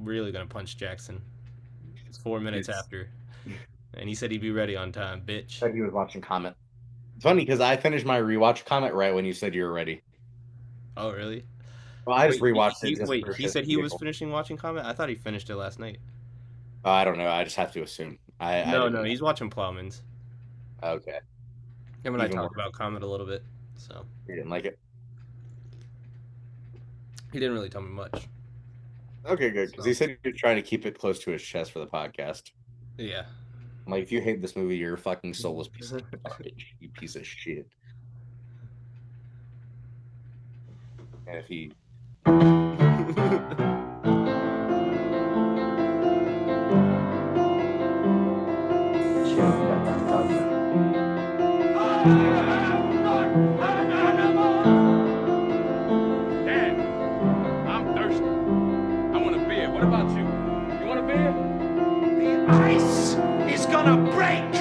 really gonna punch Jackson. It's 4 minutes after, and he said he'd be ready on time, bitch. Said he was watching Comet. It's funny because I finished my rewatch Comet right when you said you were ready. Oh, really? Well, I just Wait, rewatched it just for he shits said and he was giggles. finishing watching Comet? I thought he finished it last night. I don't know. I just have to assume. I No, didn't no, know. he's watching Ploughman's. Okay. Him and I Even talked worse. about Comet a little bit, so You didn't like it. he didn't really tell me much. Okay, good. Because So, he said you're trying to keep it close to his chest for the podcast. yeah. I'm like, if you hate this movie, you're a fucking soulless piece of garbage. You piece of shit. And if he Dad, I'm thirsty. I want a beer. What about you? You want a beer? The ice is gonna break!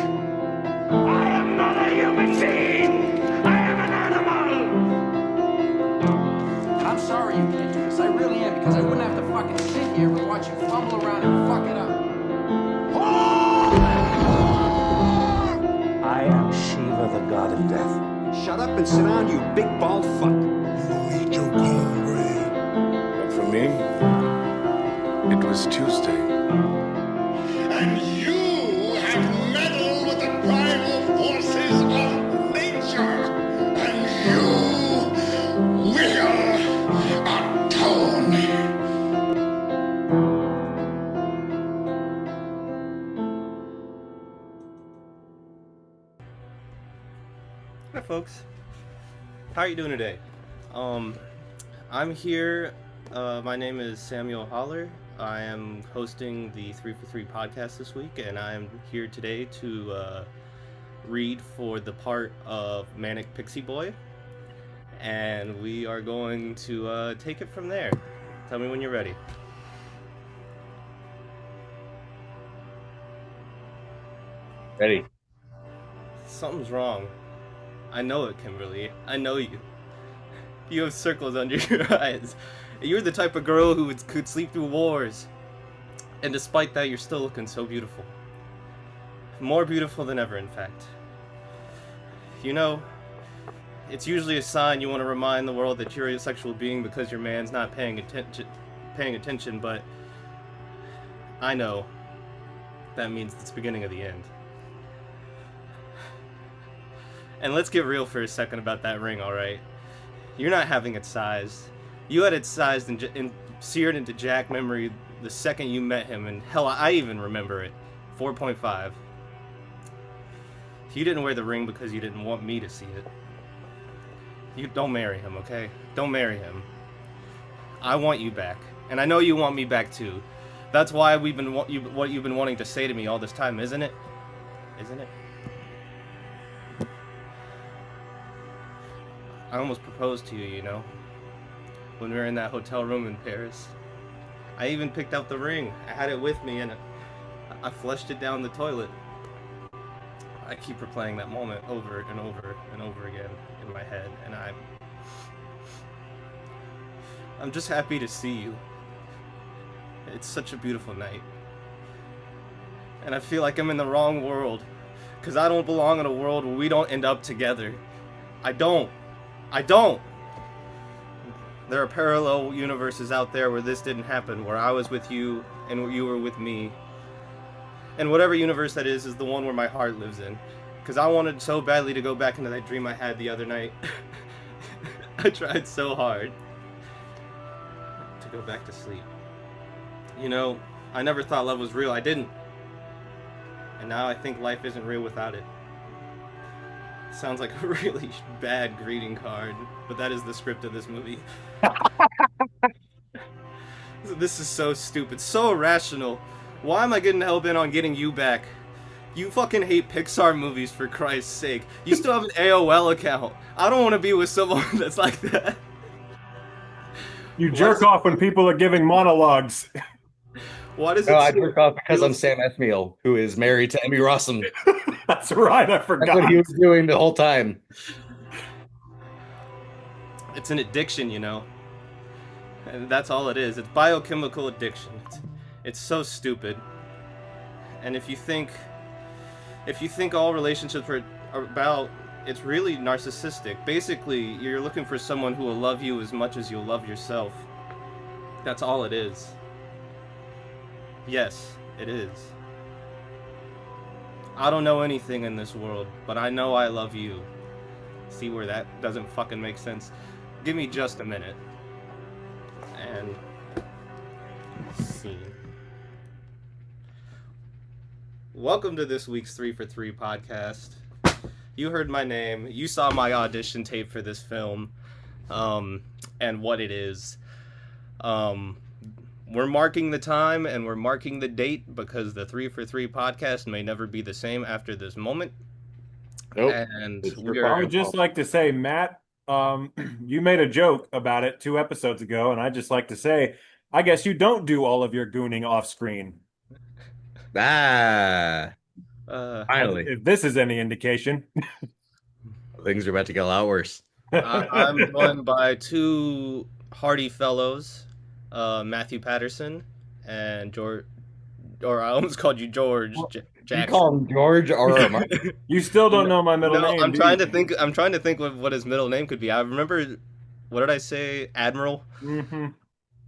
I am not a human being! I am an animal! And I'm sorry you can't do this. I really am, because I wouldn't have to fucking sit here and watch you fumble around and fuck it up. I am Shiva, the god of death. Shut up and sit down, you big bald fuck. Eat your cornbread. But for me, it was Tuesday. And you have meddled with the primal forces of nature. And you will atone. Hi, folks. How are you doing today? I'm here. My name is Samuel Holler. I am hosting the 3 for 3 podcast this week, and I'm here today to read for the part of Manic Pixie Boy. And we are going to take it from there. Tell me when you're ready. ready. Something's wrong. I know it, Kimberly. I know you. You have circles under your eyes. You're the type of girl who could sleep through wars. And despite that, you're still looking so beautiful. More beautiful than ever, in fact. You know, it's usually a sign you want to remind the world that you're a sexual being because your man's not paying attention, but I know that means it's the beginning of the end. And let's get real for a second about that ring, alright? You're not having it sized. You had it sized and seared into Jack memory the second you met him, and hell, I even remember it. 4.5. You didn't wear the ring because you didn't want me to see it. You don't marry him, okay? Don't marry him. I want you back, and I know you want me back too. That's why what you've been wanting to say to me all this time, isn't it? Isn't it? I almost proposed to you, you know, when we were in that hotel room in Paris. I even picked out the ring. I had it with me, and I flushed it down the toilet. I keep replaying that moment over and over and over again in my head, and I'm just happy to see you. It's such a beautiful night. And I feel like I'm in the wrong world, because I don't belong in a world where we don't end up together. I don't. There are parallel universes out there where this didn't happen, where I was with you and you were with me. And whatever universe that is the one where my heart lives in. Because I wanted so badly to go back into that dream I had the other night. I tried so hard to go back to sleep. You know, I never thought love was real. I didn't. And now I think life isn't real without it. Sounds like a really bad greeting card, but that is the script of this movie. This is so stupid, so irrational. Why am I getting hell-bent on getting you back? You fucking hate Pixar movies, for Christ's sake. You still have an AOL account. I don't want to be with someone that's like that. You jerk off when people are giving monologues. Why does No, it I jerk off because I'm Sam Esmail, who is married to Emmy Rossum. That's right, I forgot. That's what he was doing the whole time. It's an addiction, you know. And that's all it is. It's biochemical addiction. It's so stupid. And if you think all relationships are about, it's really narcissistic. Basically, you're looking for someone who will love you as much as you'll love yourself. That's all it is. Yes, it is. I don't know anything in this world, but I know I love you. See where that doesn't fucking make sense? Give me just a minute. And scene. Welcome to this week's 3 for 3 podcast. You heard my name. You saw my audition tape for this film, and what it is. We're marking the time and we're marking the date because the 3 for 3 podcast may never be the same after this moment. Nope. And I would just like to say, Matt, you made a joke about it 2 episodes ago, and I'd just like to say, I guess you don't do all of your gooning off screen. Finally. If this is any indication. Things are about to get a lot worse. I'm joined by 2 hardy fellows, Matthew Patterson and George, or I almost called you George Jackson. You call him George or You still don't know my middle name. I'm trying to think what his middle name could be. I remember, what did I say? Admiral? Mm-hmm.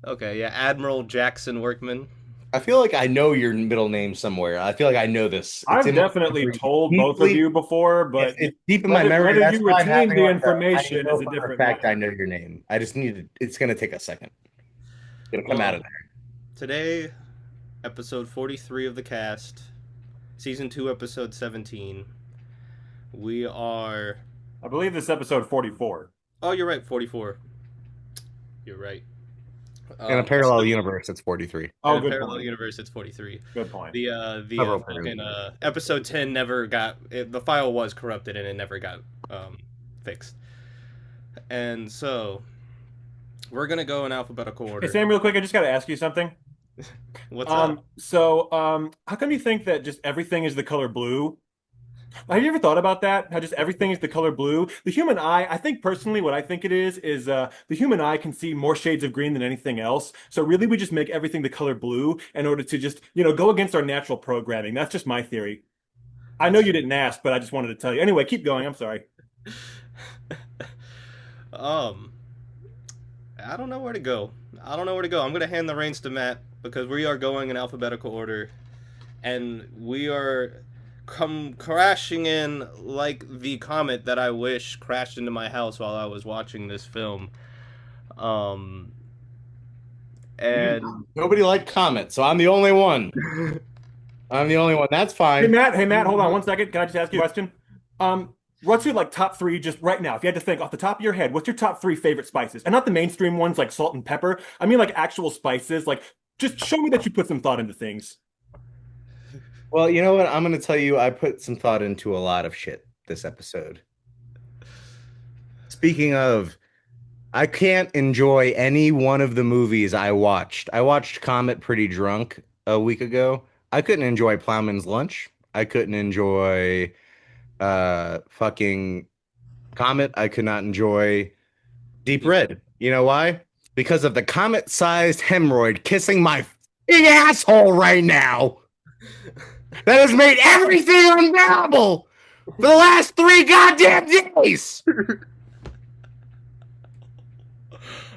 Okay, yeah, Admiral Jackson Workman. I feel like I know your middle name somewhere. I feel like I know this. I've definitely told both of you before, but it's deep in my memory. Whether you retain the information is a different fact. I know your name. I just need to. It's going to take a second. It'll come out of there. Today, episode 43 of the cast, season 2, episode 17. We are. I believe this is episode 44. Oh, you're right, 44. You're right. In a parallel universe, it's 43. Oh, in a parallel universe, it's 43. Good point. The episode 10 never got the file was corrupted and it never got fixed. And so we're gonna go in alphabetical order. Hey Sam, real quick, I just got to ask you something. What's up? So, how come you think that just everything is the color blue? Have you ever thought about that? How just everything is the color blue? The human eye, I think personally what I think it is the human eye can see more shades of green than anything else. So really we just make everything the color blue in order to just, go against our natural programming. That's just my theory. I know you didn't ask, but I just wanted to tell you. Anyway, keep going. I'm sorry. I don't know where to go. I'm going to hand the reins to Matt because we are going in alphabetical order and we are come crashing in like the comet that I wish crashed into my house while I was watching this film. And nobody liked Comet, so I'm the only one. That's fine. Hey Matt, hold on 1 second. Can I just ask you a question? What's your top 3 just right now? If you had to think off the top of your head, what's your top 3 favorite spices? And not the mainstream ones like salt and pepper. I mean like actual spices. Like just show me that you put some thought into things. Well, you know what? I'm going to tell you, I put some thought into a lot of shit this episode. Speaking of, I can't enjoy any one of the movies I watched. I watched Comet pretty drunk a week ago. I couldn't enjoy Ploughman's Lunch. I couldn't enjoy fucking Comet. I could not enjoy Deep Red. You know why? Because of the comet-sized hemorrhoid kissing my asshole right now. That has made everything unbearable for the last 3 goddamn days.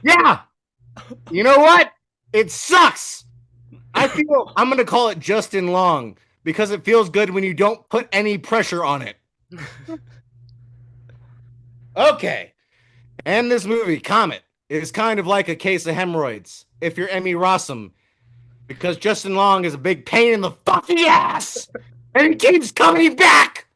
Yeah. You know what? It sucks. I feel I'm going to call it Justin Long because it feels good when you don't put any pressure on it. Okay. And this movie, Comet, is kind of like a case of hemorrhoids if you're Emmy Rossum. Because Justin Long is a big pain in the fucking ass. And he keeps coming back.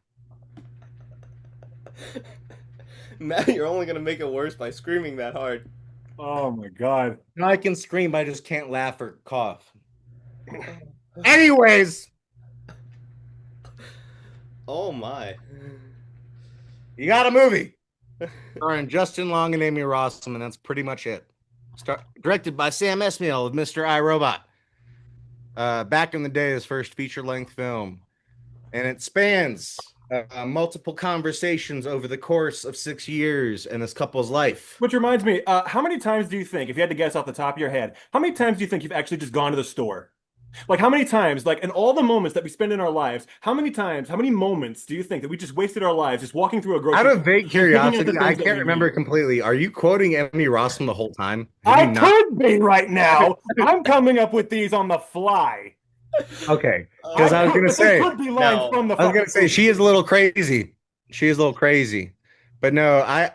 Matt, you're only going to make it worse by screaming that hard. Oh my God. I can scream, I just can't laugh or cough. Anyways. Oh my. You got a movie. Starring Justin Long and Amy Rossum, and that's pretty much it. Directed by Sam Esmail of Mr. iRobot. Back in the day, his first feature-length film. And it spans multiple conversations over the course of 6 years in this couple's life. Which reminds me, how many times do you think, if you had to guess off the top of your head, how many times do you think you've actually just gone to the store? Like how many times, like in all the moments that we spend in our lives, how many times, how many moments do you think that we just wasted our lives just walking through a Out grocery of vague store and picking at the curiosity, I things that can't we remember need? completely. Are you quoting Emmy Rossum the whole time? Have I you not? could be right now. I'm coming up with these on the fly. Okay, because I was gonna But they say, could be lines No. from the I was fucking gonna say movie. she is a little crazy. She is a little crazy, but no, I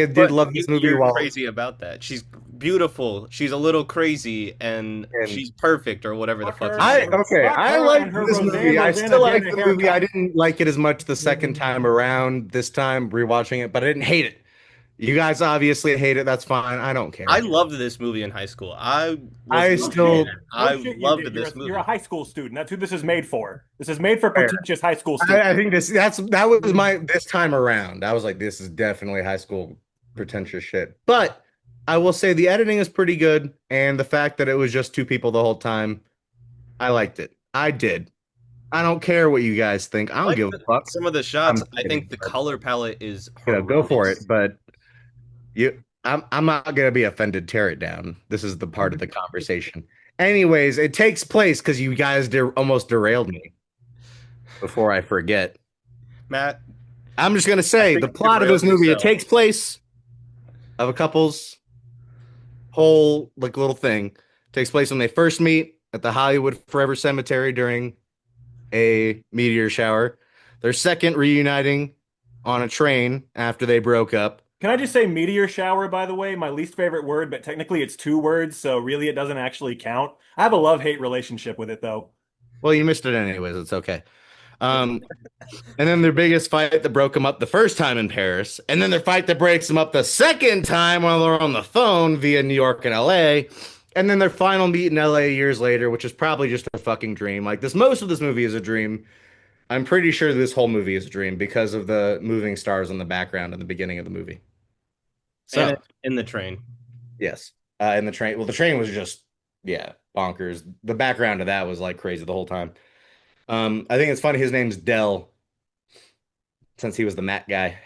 did But love this movie. you're While crazy about that. She's beautiful. She's a little crazy, and and she's perfect, or whatever the Fuck fuck her, you say. fuck I her liked and her this movie. I Rosanna still like Dana the movie. I haircut. didn't like it as much the second time around. This time rewatching it, but I didn't hate it. You guys obviously hate it. That's fine. I don't I care. loved this movie in high school. I was I No still shit. man. No I shit, you loved did. this You're a movie. high school student. That's who this is made for. This is made for fair. pretentious high school students. I think that was my this time around. I was like, this is definitely high school pretentious shit. But I will say the editing is pretty good, and the fact that it was just two people the whole time, I liked it. I did. I don't care what you guys think. I I don't like give a fuck. some of the I'm shots. I kidding, think the but, color palette is go for it. horrendous. But I'm not gonna be offended. Tear it down. This is the part of the conversation. Anyways, it takes place because you guys almost derailed me before I forget. Matt, I'm just gonna I say think the you plot of derailed this movie. It yourself. takes place of a couple's whole like little thing. It takes place when they first meet at the Hollywood Forever Cemetery during a meteor shower. Their second reuniting on a train after they broke up. Can I just say meteor shower, by the way? My least favorite word, but technically it's two words, so really it doesn't actually count. I have a love-hate relationship with it, though. Well, you missed it anyways. It's okay. Um, and then their biggest fight that broke them up the first time in Paris, and then their fight that breaks them up the second time while they're on the phone via New York and LA, and then their final meet in LA years later, which is probably just a fucking dream. Like this, most of this movie is a dream. I'm pretty sure this whole movie is a dream because of the moving stars in the background in the beginning of the movie. And So, in the train. yes. And the train, well, the train was just, yeah, bonkers. The background of that was like crazy the whole time. I think it's funny his name's Dell since he was the Matt guy.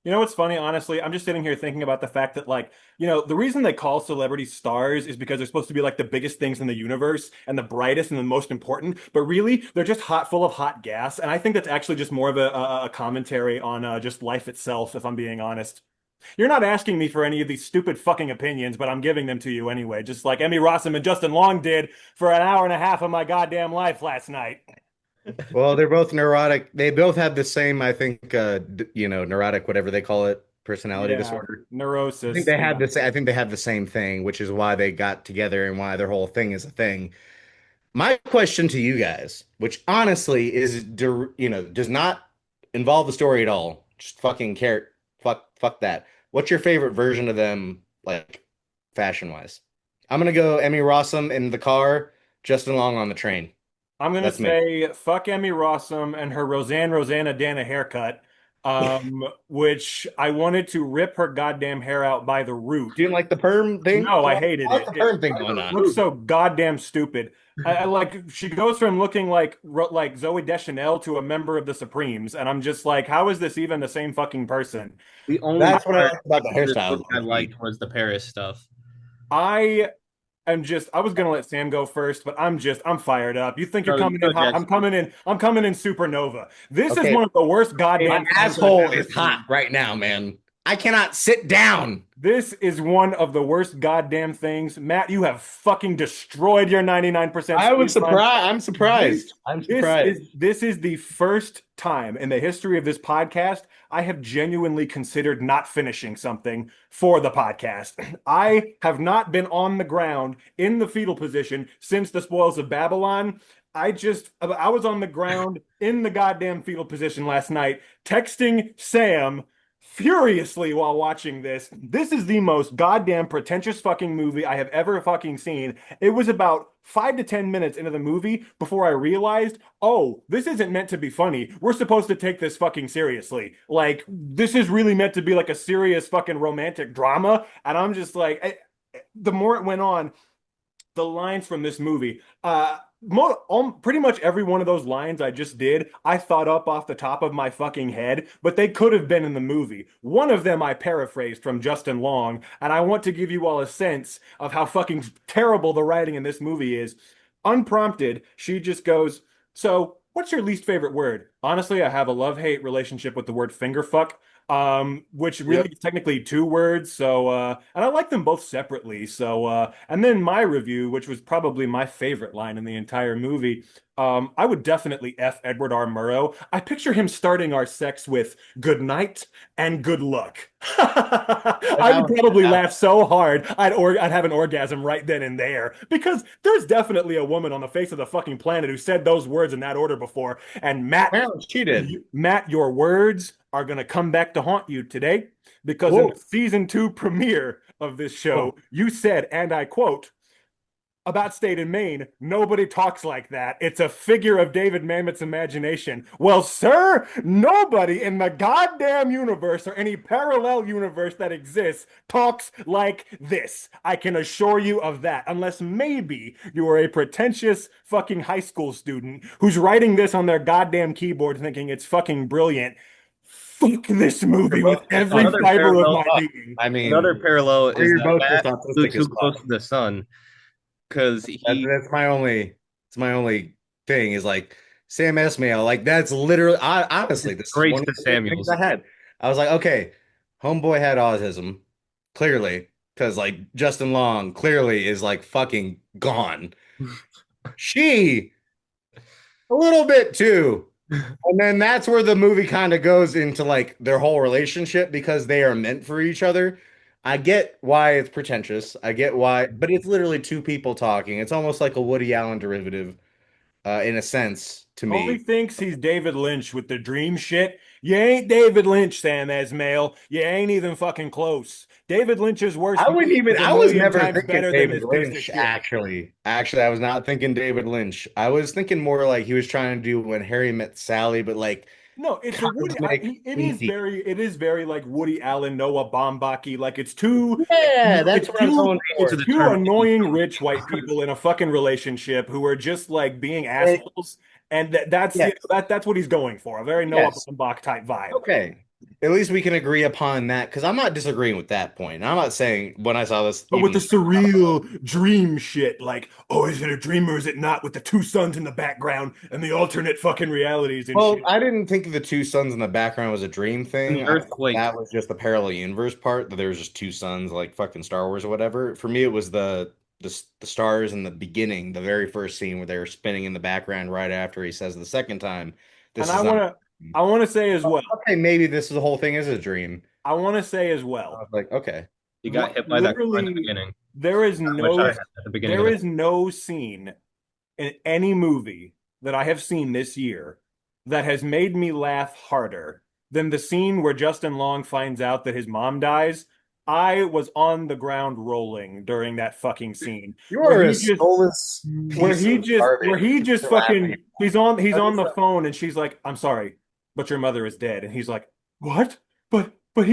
You know what's funny, honestly? I'm just sitting here thinking about the fact that, like, the reason they call celebrities stars is because they're supposed to be like the biggest things in the universe and the brightest and the most important, but really they're just hot, full of hot gas. And I think that's actually just more of a commentary on just life itself, if I'm being honest. You're not asking me for any of these stupid fucking opinions, but I'm giving them to you anyway, just like Emmy Rossum and Justin Long did for an hour and a half of my goddamn life last night. Well, they're both neurotic. They both have the same, I think, neurotic, whatever they call it, personality Yeah, disorder. I think neurosis. they had this. I think they have the same thing, which is why they got together and why their whole thing is a thing. My question to you guys, which honestly is, does not involve the story at all. Just fucking care. Fuck that. What's your favorite version of them, like fashion wise? I'm gonna go Emmy Rossum in the car, Justin Long on the train. I'm gonna That's me. say fuck Emmy Rossum and her Rosanna Dana haircut, which I wanted to rip her goddamn hair out by the root. Do you like the perm thing? No, I hated What's it. the perm thing going It on? looks so goddamn stupid. I like she goes from looking like Zoe Deschanel to a member of the Supremes, and I'm just like, how is this even the same fucking person? The only That's what I part like about the of this hairstyles. book I liked was the Paris stuff. I I was gonna let Sam go first, but I'm fired up. You think you're No, coming go, in hot? Jackson. I'm coming in supernova. This is Okay. one of the worst My goddamn things I've asshole ever is hot seen. right now, man. I cannot sit down. This is one of the worst goddamn things. Matt, you have fucking destroyed your 99% I was speed run. surprised. I'm surprised. This, I'm surprised. this is the first time in the history of this podcast I have genuinely considered not finishing something for the podcast. I have not been on the ground in the fetal position since the spoils of Babylon. I was on the ground in the goddamn fetal position last night, texting Sam furiously while watching this. This is the most goddamn pretentious fucking movie I have ever fucking seen. It was about 5 to 10 minutes into the movie before I realized, oh, this isn't meant to be funny. We're supposed to take this fucking seriously. Like, this is really meant to be like a serious fucking romantic drama. And I'm just like, the more it went on, the lines from this movie, pretty much every one of those lines I just did, I thought up off the top of my fucking head, but they could have been in the movie. One of them I paraphrased from Justin Long, and I want to give you all a sense of how fucking terrible the writing in this movie is. unprompted, she just goes, "So, what's your least favorite word?" Honestly, I have a love-hate relationship with the word finger fuck, which really is technically two words. So, and I like them both separately. So, and then my review, which was probably my favorite line in the entire movie. I would definitely F Edward R. Murrow. I picture him starting our sex with "good night" and "good luck." I would probably laugh so hard I'd have an orgasm right then and there because there's definitely a woman on the face of the fucking planet who said those words in that order before. And Matt, Well, she did. Matt, your words are gonna come back to haunt you today because in the season 2 premiere of this show, you said, and I quote, about state in Maine, nobody talks like that. It's a figure of David Mamet's imagination. Well, sir, nobody in the goddamn universe or any parallel universe that exists talks like this. I can assure you of that. Unless maybe you are a pretentious fucking high school student who's writing this on their goddamn keyboard thinking it's fucking brilliant. Fuck this movie with every Another fiber of parallel- my being. I mean, Another parallel is you're that both Matt just autistic flew as too fuck. close to the sun because That's my only. It's my only thing is like Sam Esmail. Like that's literally. Honestly, this is Grace one of to the things Samuels. I had. I was like, okay, homeboy had autism, clearly, because like Justin Long clearly is like fucking gone. She a little bit too. And then that's where the movie kind of goes into like their whole relationship because they are meant for each other. I get why it's pretentious. I get why, but it's literally two people talking. It's almost like a Woody Allen derivative, in a sense, to Only me. thinks he's David Lynch with the dream shit. You ain't David Lynch, Sam Esmail. You ain't even fucking close. David Lynch's worst I wouldn't movie even. is a I was million never times thinking better than David this piece of Lynch. shit. Actually, I was not thinking David Lynch. I was thinking more like he was trying to do When Harry Met Sally, but like No, it's a Woody. cosmic, It is very like Woody Allen, Noah Baumbach-y. Like Yeah, that's what I'm going able for. to two determine annoying rich white people in a fucking relationship who are just like being Hey, assholes, and that's yeah, that's what he's going for. A very Noah yes. Baumbach type vibe. Okay. At least we can agree upon that because I'm not disagreeing with that point. I'm not saying when I saw this, But with even the surreal dream shit, like, oh, is it a dream or is it not? With the two suns in the background and the alternate fucking realities and well, shit. I didn't think the two suns in the background was a dream and thing. the I thought earthquake. that was just the parallel universe part, that there was just two suns like fucking Star Wars or whatever. For me, it was the stars in the beginning, the very first scene where they were spinning in the background right after he says the second time, And this is not. I wanna say as well. Okay, maybe this is the whole thing is a dream. I wanna say as I well. was like, okay. You got hit by that car in the Literally, beginning, there is which I had at the beginning of the no scene in any movie that I have seen this year that has made me laugh harder than the scene where Justin Long finds out that his mom dies. I was on the ground rolling during that fucking scene You where are a he just soulless piece of where garbage. he just You're laughing. fucking he's on the phone and she's like, "I'm sorry, but your mother is dead." And he's like, "What? But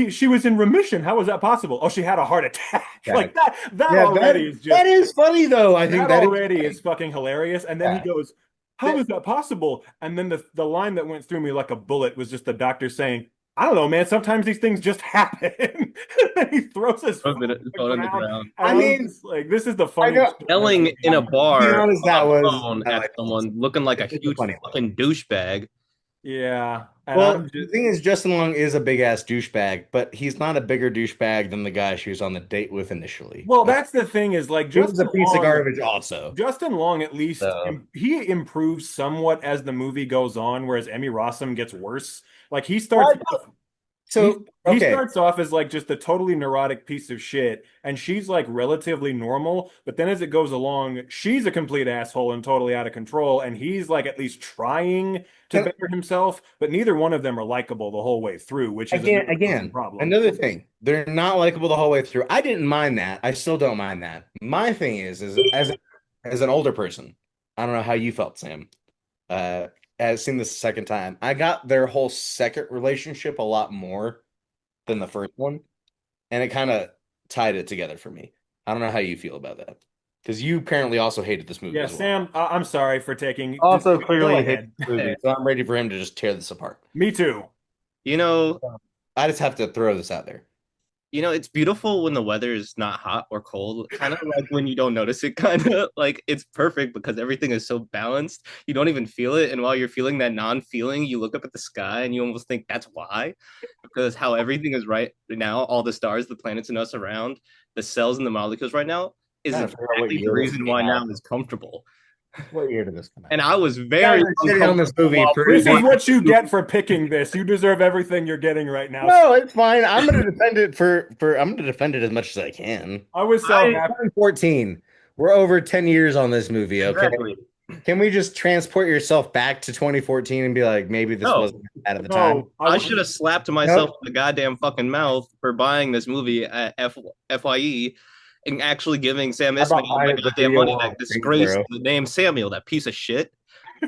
she was in remission. How was that possible? Oh, she had a heart attack." Like that Yeah, already is just that is funny though. I think that that already is fucking hilarious. And then he Yeah. goes, "How is that possible?" And then the line that went through me like a bullet was just the doctor saying, "I don't know, man. Sometimes these things just happen." And then he throws his phone on the ground. I And mean, was like, this is the I funniest. know. yelling in a To be bar honest, that on the was phone I at like someone looking like a it's a huge funny one. fucking douchebag. Yeah. And Well, I'm the just, thing is, Justin Long is a big ass douchebag, but he's not a bigger douchebag than the guy she was on the date with initially. well, that's the thing is like He was a piece of garbage, also. Justin Long, at least So he improves somewhat as the movie goes on, whereas Emmy Rossum gets worse. Like he starts off So he okay, starts off as like just a totally neurotic piece of shit, and she's like relatively normal. But then as it goes along, she's a complete asshole and totally out of control, and he's like at least trying to Can- better himself. But neither one of them are likable the whole way through, which is again, problem. another thing. They're not likable the whole way through. I didn't mind that. I still don't mind that. My thing is as an older person, I don't know how you felt, Sam. As seen this the second time, I got their whole second relationship a lot more than the first one, and it kind of tied it together for me. I don't know how you feel about that, because you apparently also hated this movie Yeah, as well. Sam, I'm sorry for taking. Also just, clearly go hated ahead. this movie, so I'm ready for him to just tear this apart. Me too. You know, I just have to throw this out there. You know, it's beautiful when the weather is not hot or cold, kind of like when you don't notice it, kind of like it's perfect because everything is so balanced. You don't even feel it. And while you're feeling that non-feeling, you look up at the sky and you almost think that's why, because how everything is right now, all the stars, the planets and us around, the cells and the molecules right now is Trying to figure out what exactly the year this reason came why out. now is comfortable. What year did this come out? And I was You guys very are shitting on this uncomfortable movie while for This is watching what you this get for picking this. You deserve everything you're getting right now. No, it's fine. I'm gonna defend it I'm gonna defend it as much as I can. I was so I- happy. 2014. We're over 10 years on this movie, okay? Exactly. Can we just transport yourself back to 2014 and be like, maybe this No. wasn't bad at the time? No, I should have slapped myself Nope. in the goddamn fucking mouth for buying this movie at FYE and actually giving Sam I bought Esmail mine my at the goddamn video money. on That disgraced Statesboro. the name Samuel, that piece of shit.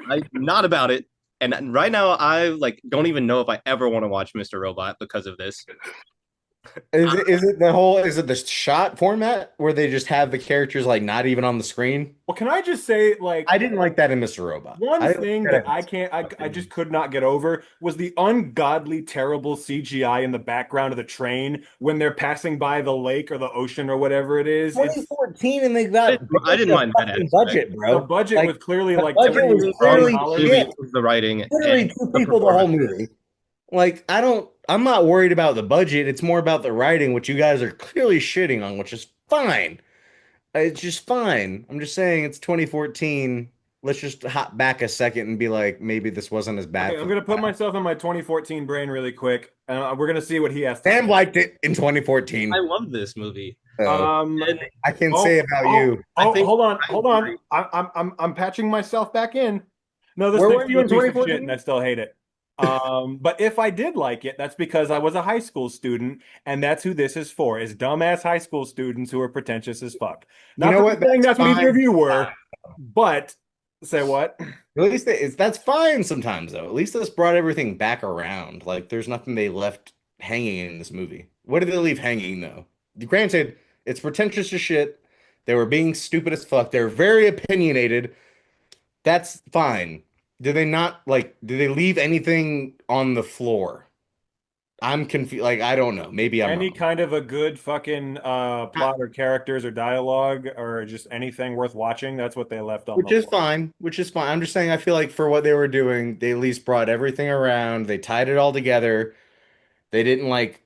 I'm not about it. And right now, I like don't even know if I ever want to watch Mr. Robot because of this. Is it the shot format where they just have the characters like not even on the screen? well, can I just say, like, I didn't like that in Mr. Robot. one I didn't thing like that that I just could not get over was the ungodly, terrible CGI in the background of the train when they're passing by the lake or the ocean or whatever it is. It's 2014 and they got I didn't mind that fucking aspect. budget, the bro. budget Like, was clearly the like budget was $10 clearly million. Movie shit. was the writing Literally and two the people the whole performance. movie. Like, I'm not worried about the budget. It's more about the writing, which you guys are clearly shitting on, which is fine. It's just fine. I'm just saying it's 2014. Let's just hop back a second and be like, maybe this wasn't as bad. Okay, I'm gonna put myself in my 2014 brain really quick. We're gonna see what he has to Sam say. liked it in 2014. I love this movie. So Um, And I can oh, say about oh, you. oh, I think hold on, I hold on. agree. I'm patching myself back in. No, this Where thing's were you still in a piece of shit, 2014? and I still hate it. But if I did like it, that's because I was a high school student, and that's who this is for, is dumbass high school students who are pretentious as fuck. You Not know that what? I'm saying that's what either of fine. you were, but say what? At least that's fine sometimes though. At least this brought everything back around. Like there's nothing they left hanging in this movie. What did they leave hanging though? Granted, it's pretentious as shit. They were being stupid as fuck. They're very opinionated. That's fine. Did they not like did they leave anything on the floor? I'm confused. Like I don't know. Maybe I'm Any wrong. kind of a good fucking plot or characters or dialogue or just anything worth watching, that's what they left on the Which is floor. fine. Which is fine. I'm just saying I feel like for what they were doing, they at least brought everything around. They tied it all together. They didn't like,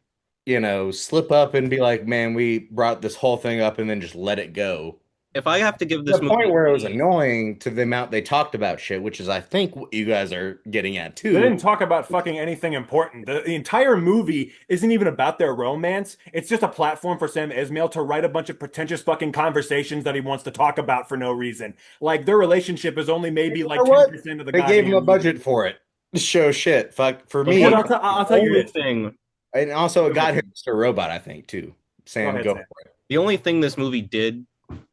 slip up and be like, man, we brought this whole thing up and then just let it go. If I have to give To this the point movie where it was a, annoying to the amount they talked about shit, which is I think what you guys are getting at They too. didn't talk about fucking anything important. The entire movie isn't even about their romance. It's just a platform for Sam Esmail to write a bunch of pretentious fucking conversations that he wants to talk about for no reason. Like their relationship is only maybe You like know what? 10% of the They gave him a goddamn movie. budget for it. Show shit. Fuck for the me. But one I'll tell you only this. thing And also it Go got ahead. him Mr. Robot, I think, too. Go Sam, ahead, go Sam. for it. the only thing this movie did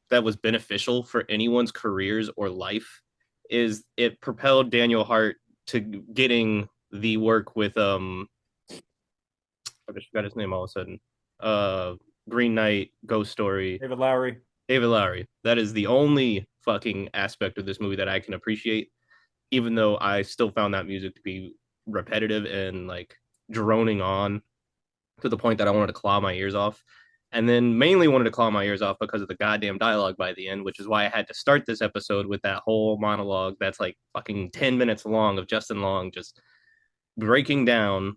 that was beneficial for anyone's careers or life is it propelled Daniel Hart to getting the work with I just forgot his name all of a sudden. Green Knight, Ghost Story, David Lowery. David Lowery. That is the only fucking aspect of this movie that I can appreciate, even though I still found that music to be repetitive and like droning on to the point that I wanted to claw my ears off. And then mainly wanted to claw my ears off because of the goddamn dialogue by the end, which is why I had to start this episode with that whole monologue that's like fucking 10 minutes long of Justin Long just breaking down.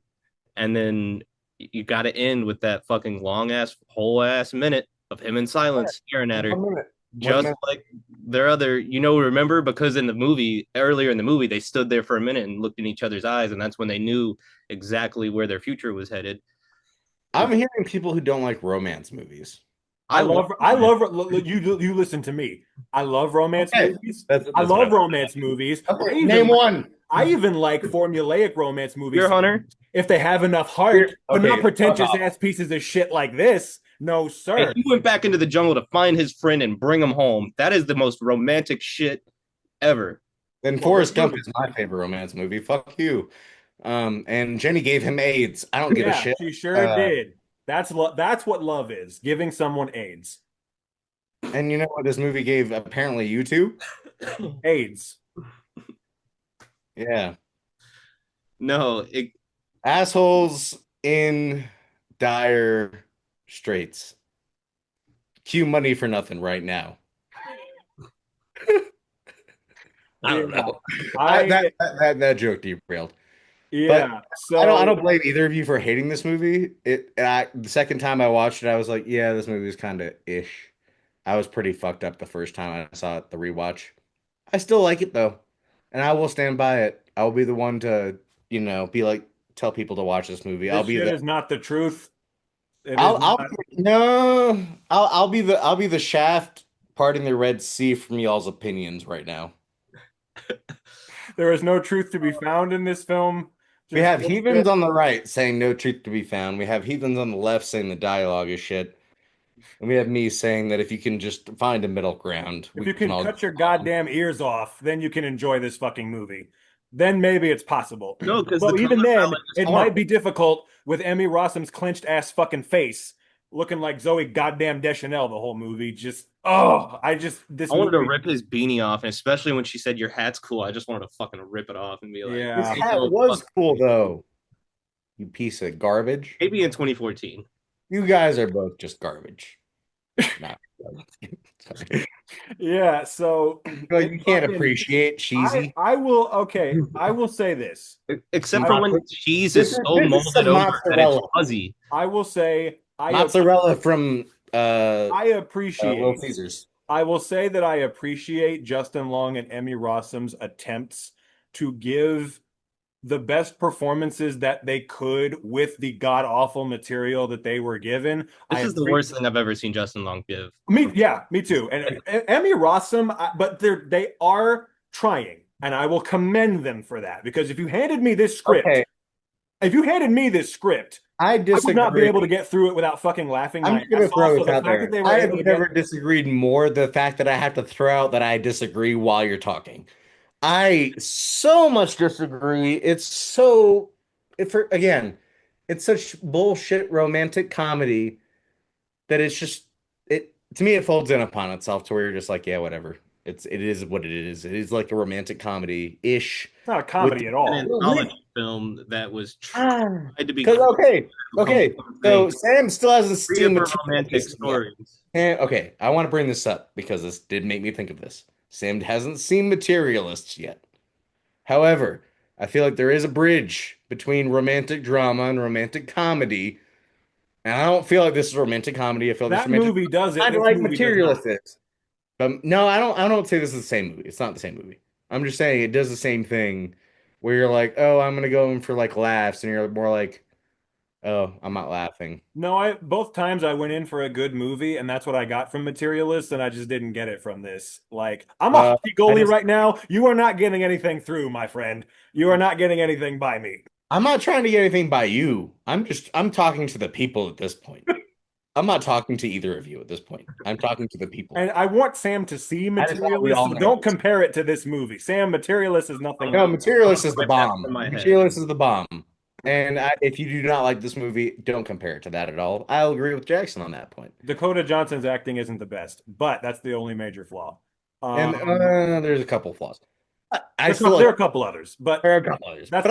And then you got to end with that fucking long ass, whole ass minute of him in silence staring at her, 1 minute. just 1 minute. like their other, remember? Because in the movie, earlier in the movie, they stood there for a minute and looked in each other's eyes, and that's when they knew exactly where their future was headed. I'm hearing people who don't like romance movies. I love you listen to me. I love romance Okay. movies. That's I what love I'm- romance movies. Okay, name one. I even like formulaic romance movies Deer Hunter. if they have enough heart, but Okay, not pretentious fuck off. ass pieces of shit like this. No, sir. And he went back into the jungle to find his friend and bring him home. That is the most romantic shit ever. Then Forrest Gump is my favorite romance movie. Fuck you. And Jenny gave him AIDS. I don't give a Yeah, shit. she sure did. That's what love is, giving someone AIDS. And you know what this movie gave apparently you too? AIDS. Yeah. No, Assholes in dire straights. Cue money for nothing right now. I don't know. That joke derailed. Yeah. But So I don't blame either of you for hating this movie. The second time I watched it, I was like, yeah, this movie is kind of ish. I was pretty fucked up the first time I saw it, the rewatch. I still like it though, and I will stand by it. I will be the one to, be like, tell people to watch this movie. this shit is not the truth. It is I'll not. no, I'll be the shaft parting the Red Sea from y'all's opinions right now. There is no truth to be found in this film. We have heathens on the right saying no truth to be found. We have heathens on the left saying the dialogue is shit. And we have me saying that if you can just find a middle ground, if you can cut your goddamn ears off, then you can enjoy this fucking movie. Then maybe it's possible. No, because but even then, it might be difficult with Emmy Rossum's clenched ass fucking face looking like Zoe goddamn Deschanel the whole movie. Just I wanted to rip his beanie off, and especially when she said your hat's cool, I just wanted to fucking rip it off and be like, yeah, his hat was cool though. You piece of garbage. Maybe in 2014. You guys are both just garbage. Yeah, so you can't appreciate cheesy. I will say this. Except for when cheese is so molded over that it's fuzzy. I will say mozzarella from I appreciate Little Caesars. I will say that I appreciate Justin Long and Emmy Rossum's attempts to give the best performances that they could with the god-awful material that they were given. This is the worst thing I've ever seen Justin Long give. Me too. And Emmy Rossum, but they are trying, and I will commend them for that. Because if you handed me this script, I would not be able to get through it without fucking laughing. I'm going to throw it out there. I have never disagreed more. The fact that I have to throw out that I disagree while you're talking. I so much disagree. It's such bullshit romantic comedy that it's just to me it folds in upon itself to where you're just like, yeah, whatever. It is what it is. It is like a romantic comedy-ish. It's not a comedy at all. An anthology film that was tried to be okay. So Sam still hasn't seen romantic stories. And okay, I want to bring this up because this did make me think of this. Sam hasn't seen Materialists yet. However, I feel like there is a bridge between romantic drama and romantic comedy. And I don't feel like this is romantic comedy. I feel that movie does it. I like Materialists. But no, I don't say this is the same movie. It's not the same movie. I'm just saying it does the same thing where you're like, oh, I'm gonna go in for like laughs, and you're more like, oh, I'm not laughing. No, both times I went in for a good movie, and that's what I got from Materialists, and I just didn't get it from this. Like, I'm a hockey goalie right now. You are not getting anything through, my friend. You are not getting anything by me. I'm not trying to get anything by you. I'm talking to the people at this point. I'm not talking to either of you at this point. I'm talking to the people. And I want Sam to see Materialist. So don't compare it to this movie. Sam, Materialist is nothing. No, Materialist is the bomb. Materialist is the bomb. And if you do not like this movie, don't compare it to that at all. I'll agree with Jackson on that point. Dakota Johnson's acting isn't the best, but that's the only major flaw. And there's a couple flaws. There are a couple others, but I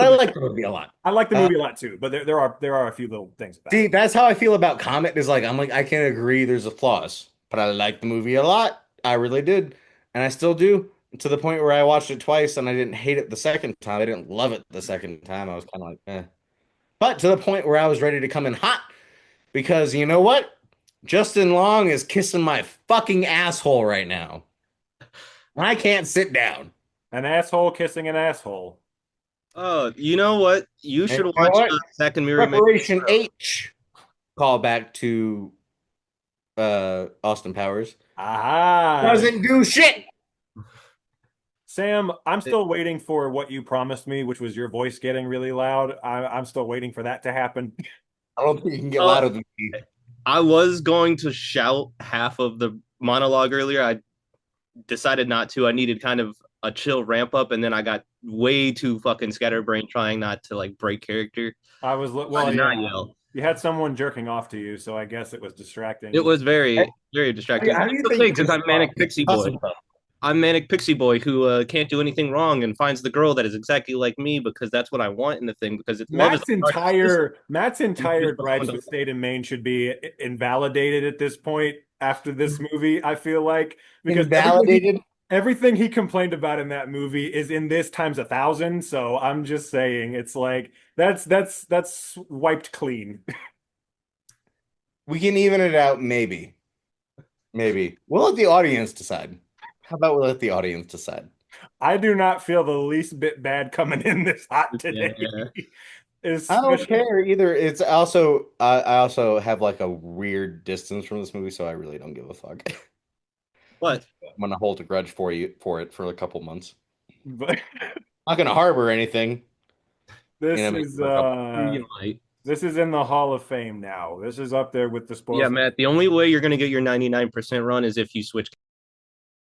like the movie a lot. I like the movie a lot too, but there are a few little things about it. That's how I feel about Comet. I can agree there's a flaws, but I like the movie a lot. I really did, and I still do, to the point where I watched it twice and I didn't hate it the second time. I didn't love it the second time. I was kind of like, eh. But to the point where I was ready to come in hot, because you know what? Justin Long is kissing my fucking asshole right now. I can't sit down. An asshole kissing an asshole. Oh, you know what? You should watch the second Mirror Preparation H. Call back to Austin Powers. Aha! Doesn't do shit. Sam, I'm still waiting for what you promised me, which was your voice getting really loud. I'm still waiting for that to happen. I don't think you can get louder than me. I was going to shout half of the monologue earlier. I decided not to. I needed kind of a chill ramp up, and then I got way too fucking scatterbrained trying not to like break character. I did not yell. You had someone jerking off to you, so I guess it was distracting. It was very, very distracting. How do you think because I'm manic pixie boy. I'm Manic Pixie Boy who can't do anything wrong and finds the girl that is exactly like me because that's what I want in the thing because it's love is Matt's entire rights with State and Maine should be invalidated at this point after this movie, I feel like, because Invalidated. everything he complained about in that movie is in this times 1,000. So I'm just saying, it's like that's wiped clean. We can even it out, maybe. Maybe. We'll let the audience decide. How about we let the audience decide? I do not feel the least bit bad coming in this hot today. Yeah. I don't care either. It's also I also have like a weird distance from this movie, so I really don't give a fuck. What? I'm gonna hold a grudge for it for a couple months. But Not gonna harbor anything. this You know, is this is in the Hall of Fame now. This is up there with Disposal. Yeah, Matt. The only way you're gonna get your 99% run is if you switch.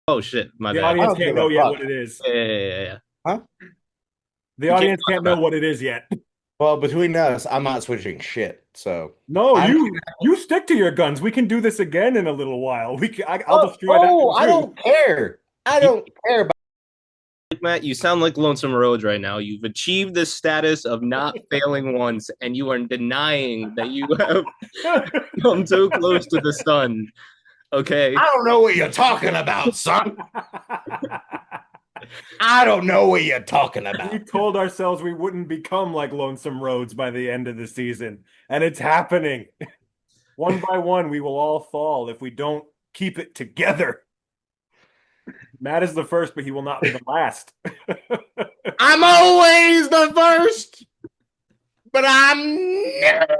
Oh shit, my The bad. audience don't can't give a know yet fuck. what it is. Yeah. Huh? The can't audience talk can't know about it. what it is yet. Well, between us, I'm not switching shit. So No, I'm- you stick to your guns. We can do this again in a little while. I'll destroy that oh, one I too. don't care. I don't care about. Matt, you sound like Lonesome Rhodes right now. You've achieved this status of not failing once, and you are denying that you have come so close to the sun. Okay. I don't know what you're talking about, son. I don't know what you're talking We about. told ourselves we wouldn't become like Lonesome Rhodes by the end of the season, and it's happening. One by one, we will all fall if we don't keep it together. Matt is the first, but he will not be the last. I'm always the first, but I'm never.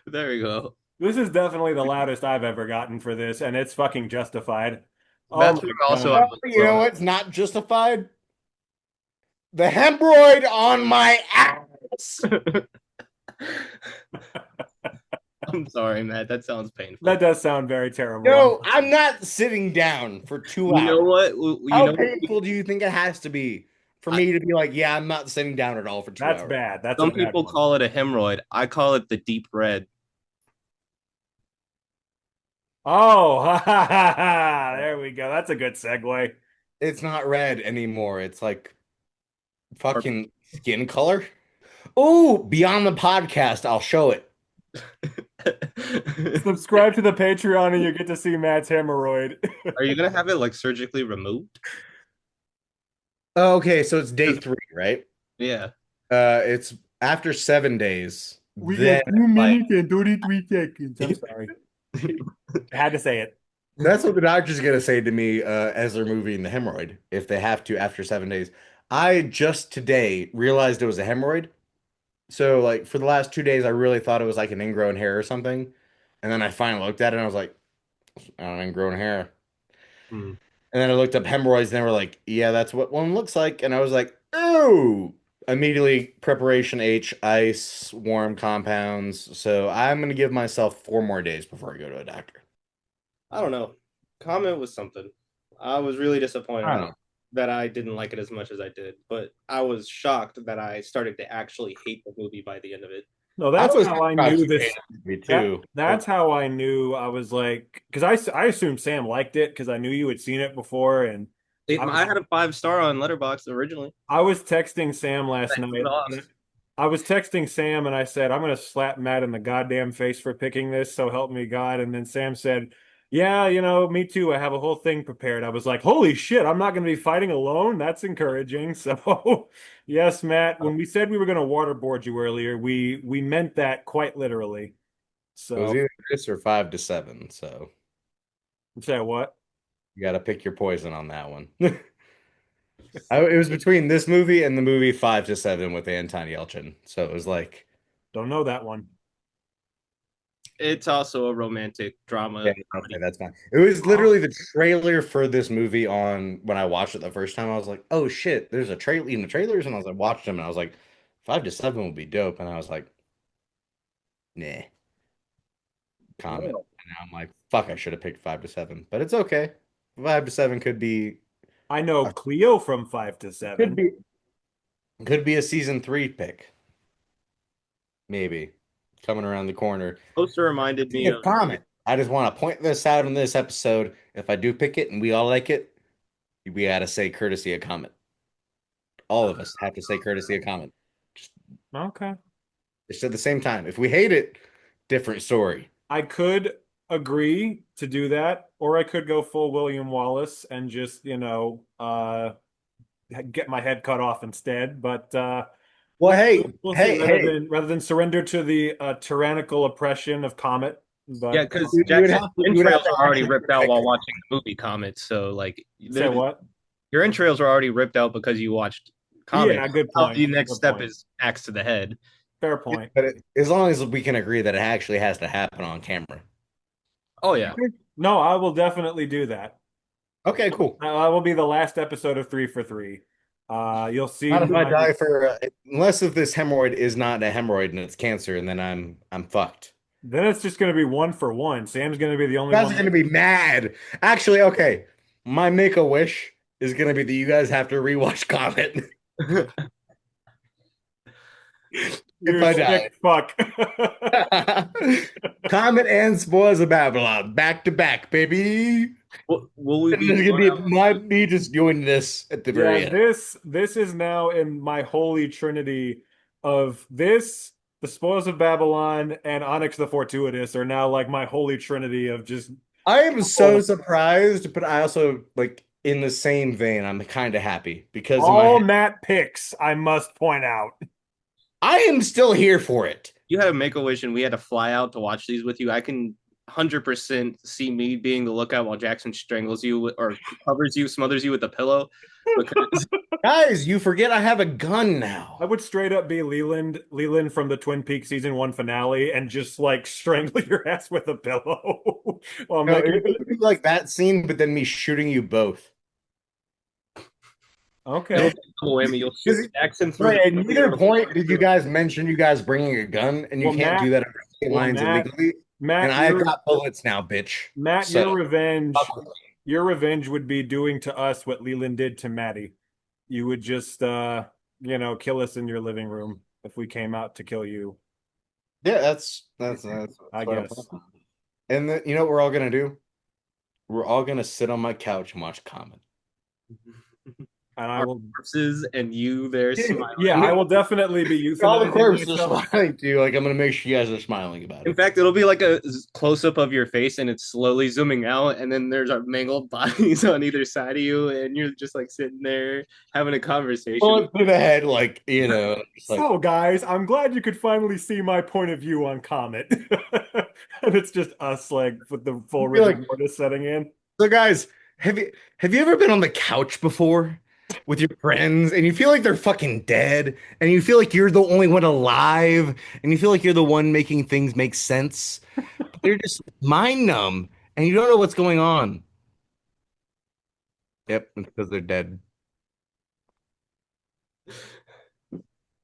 There we go. This is definitely the loudest I've ever gotten for this, and it's fucking justified. That's my also God. You know what's not justified? The hemorrhoid on my ass. I'm sorry, Matt. That sounds painful. That does sound very terrible. No, I'm not sitting down for 2 hours. You know what? You How know, painful do you think it has to be for me to be like, yeah, I'm not sitting down at all for 2 hours? That's bad. That's some a bad people one. call it a hemorrhoid. I call it the deep red. Oh, there we go. That's a good segue. It's not red anymore. It's like fucking skin color. Oh, beyond the podcast, I'll show it. Subscribe to the Patreon and you get to see Matt's hemorrhoid. Are you gonna have it like surgically removed? Okay, so it's day 3, right? Yeah. It's after 7 days. We Then, get 2 like, minutes and 33 seconds. I'm sorry. I had to say it. that's what the doctor's gonna say to me as they're moving the hemorrhoid, if they have to after 7 days. I just today realized it was a hemorrhoid. So like for the last 2 days, I really thought it was like an ingrown hair or something. And then I finally looked at it and I was like, an ingrown hair. Hmm. And then I looked up hemorrhoids and they were like, yeah, that's what one looks like. And I was like, oh, immediately preparation H, ice, warm compounds. So I'm going to give myself 4 more days before I go to a doctor. I don't know. Comet was something. I was really disappointed I don't know. that I didn't like it as much as I did, but I was shocked that I started to actually hate the movie by the end of it. No, that's was how I surprised knew you this. hated the movie too. That's how I knew. I was like, because I assumed Sam liked it because I knew you had seen it before, and I had a 5-star on Letterboxd originally. I was texting Sam last Thanks, night. lost. I was texting Sam and I said, I'm going to slap Matt in the goddamn face for picking this. So help me God. And then Sam said, yeah, me too. I have a whole thing prepared. I was like, holy shit, I'm not going to be fighting alone. That's encouraging. So yes, Matt, when we said we were going to waterboard you earlier, we meant that quite literally. It So was either this or 5 to 7. So say what? you got to pick your poison on that one. It was between this movie and the movie 5 to 7 with Anton Yelchin. So it was like, Don't know that one. It's also a romantic drama. yeah, okay, that's fine. It was literally the trailer for this movie on when I watched it the first time. I was like, oh shit, there's a trailer in the trailers. And I was like, watched them and I was like, 5 to 7 would be dope. And I was like, nah. Comment. No. And now I'm like, fuck, I should have picked 5 to 7. But it's okay. 5 to 7 could be I know Cleo from 5 to 7. could be a season 3 pick. Maybe. Coming around the corner. Poster reminded me of Comet. I just want to point this out in this episode. If I do pick it and we all like it, we gotta say courtesy of Comet. All of us have to say courtesy of Comet. Okay. Just at the same time. If we hate it, different story. I could agree to do that, or I could go full William Wallace and just, get my head cut off instead. But Well, hey, we'll see. hey, hey. Rather than surrender to the tyrannical oppression of Comet. But Yeah, because You would Jackson's have to- you would have entrails to are already actually ripped out pick while it. watching the movie Comet. So like, say what? your entrails are already ripped out because you watched Comet. Yeah, good Now point. the next Good step point. is axe to the head. Fair point. But as long as we can agree that it actually has to happen on camera. Oh yeah. No, I will definitely do that. Okay, cool. I will be the last episode of 3 for 3. You'll see. Not if I die for unless if this hemorrhoid is not a hemorrhoid and it's cancer, and then I'm fucked. Then it's just going to be 1 for 1. Sam's going to be the only You guys one. are gonna be mad. Actually, okay. My make a wish is gonna be that you guys have to rewatch Comet. You're if I sick fuck. die. Comet and Spoils of Babylon, back to back, baby. Will we be? It's gonna be me just doing this at the very Yeah, end. this is now in my holy trinity of this, the Spoils of Babylon, and Onyx the Fortuitous are now like my holy trinity of just. I am so surprised, but I also like in the same vein, I'm kind of happy because in my All head, Matt picks, I must point out. I am still here for it. You had a make a wish, and we had to fly out to watch these with you. I can 100% see me being the lookout while Jackson strangles you or covers you, smothers you with a pillow. Because Guys, you forget I have a gun now. I would straight up be Leland from the Twin Peaks season 1 finale, and just like strangle your ass with a pillow. While No, making... it would be like that scene, but then me shooting you both. Okay. whammy, you'll shoot Jackson through. Right, at neither point did you guys mention you guys bringing a gun, and you Well, can't Matt- do that under state lines Matt- illegally. Matt, And I've got bullets now, bitch. Matt, So- your revenge would be doing to us what Leland did to Maddie. You would just kill us in your living room if we came out to kill you. Yeah, that's I what I'm guess. thinking. And then you know what we're all gonna do? We're all gonna sit on my couch and watch Comet. And I will. Corpses and you there smiling. Yeah, I will definitely be All the euthanizing corpses are myself. smiling too. Like I'm gonna make sure you guys are smiling about In it. fact, it'll be like a close up of your face, and it's slowly zooming out, and then there's our mangled bodies on either side of you, and you're just like sitting there having a conversation. Bullet to the head, like just like, So, guys, I'm glad you could finally see my point of view on Comet. And it's just us, like, with the full You're like- rigor mortis setting in. So guys, have you ever been on the couch before with your friends and you feel like they're fucking dead and you feel like you're the only one alive and you feel like you're the one making things make sense? But they're just mind numb and you don't know what's going on. Yep, it's because they're dead.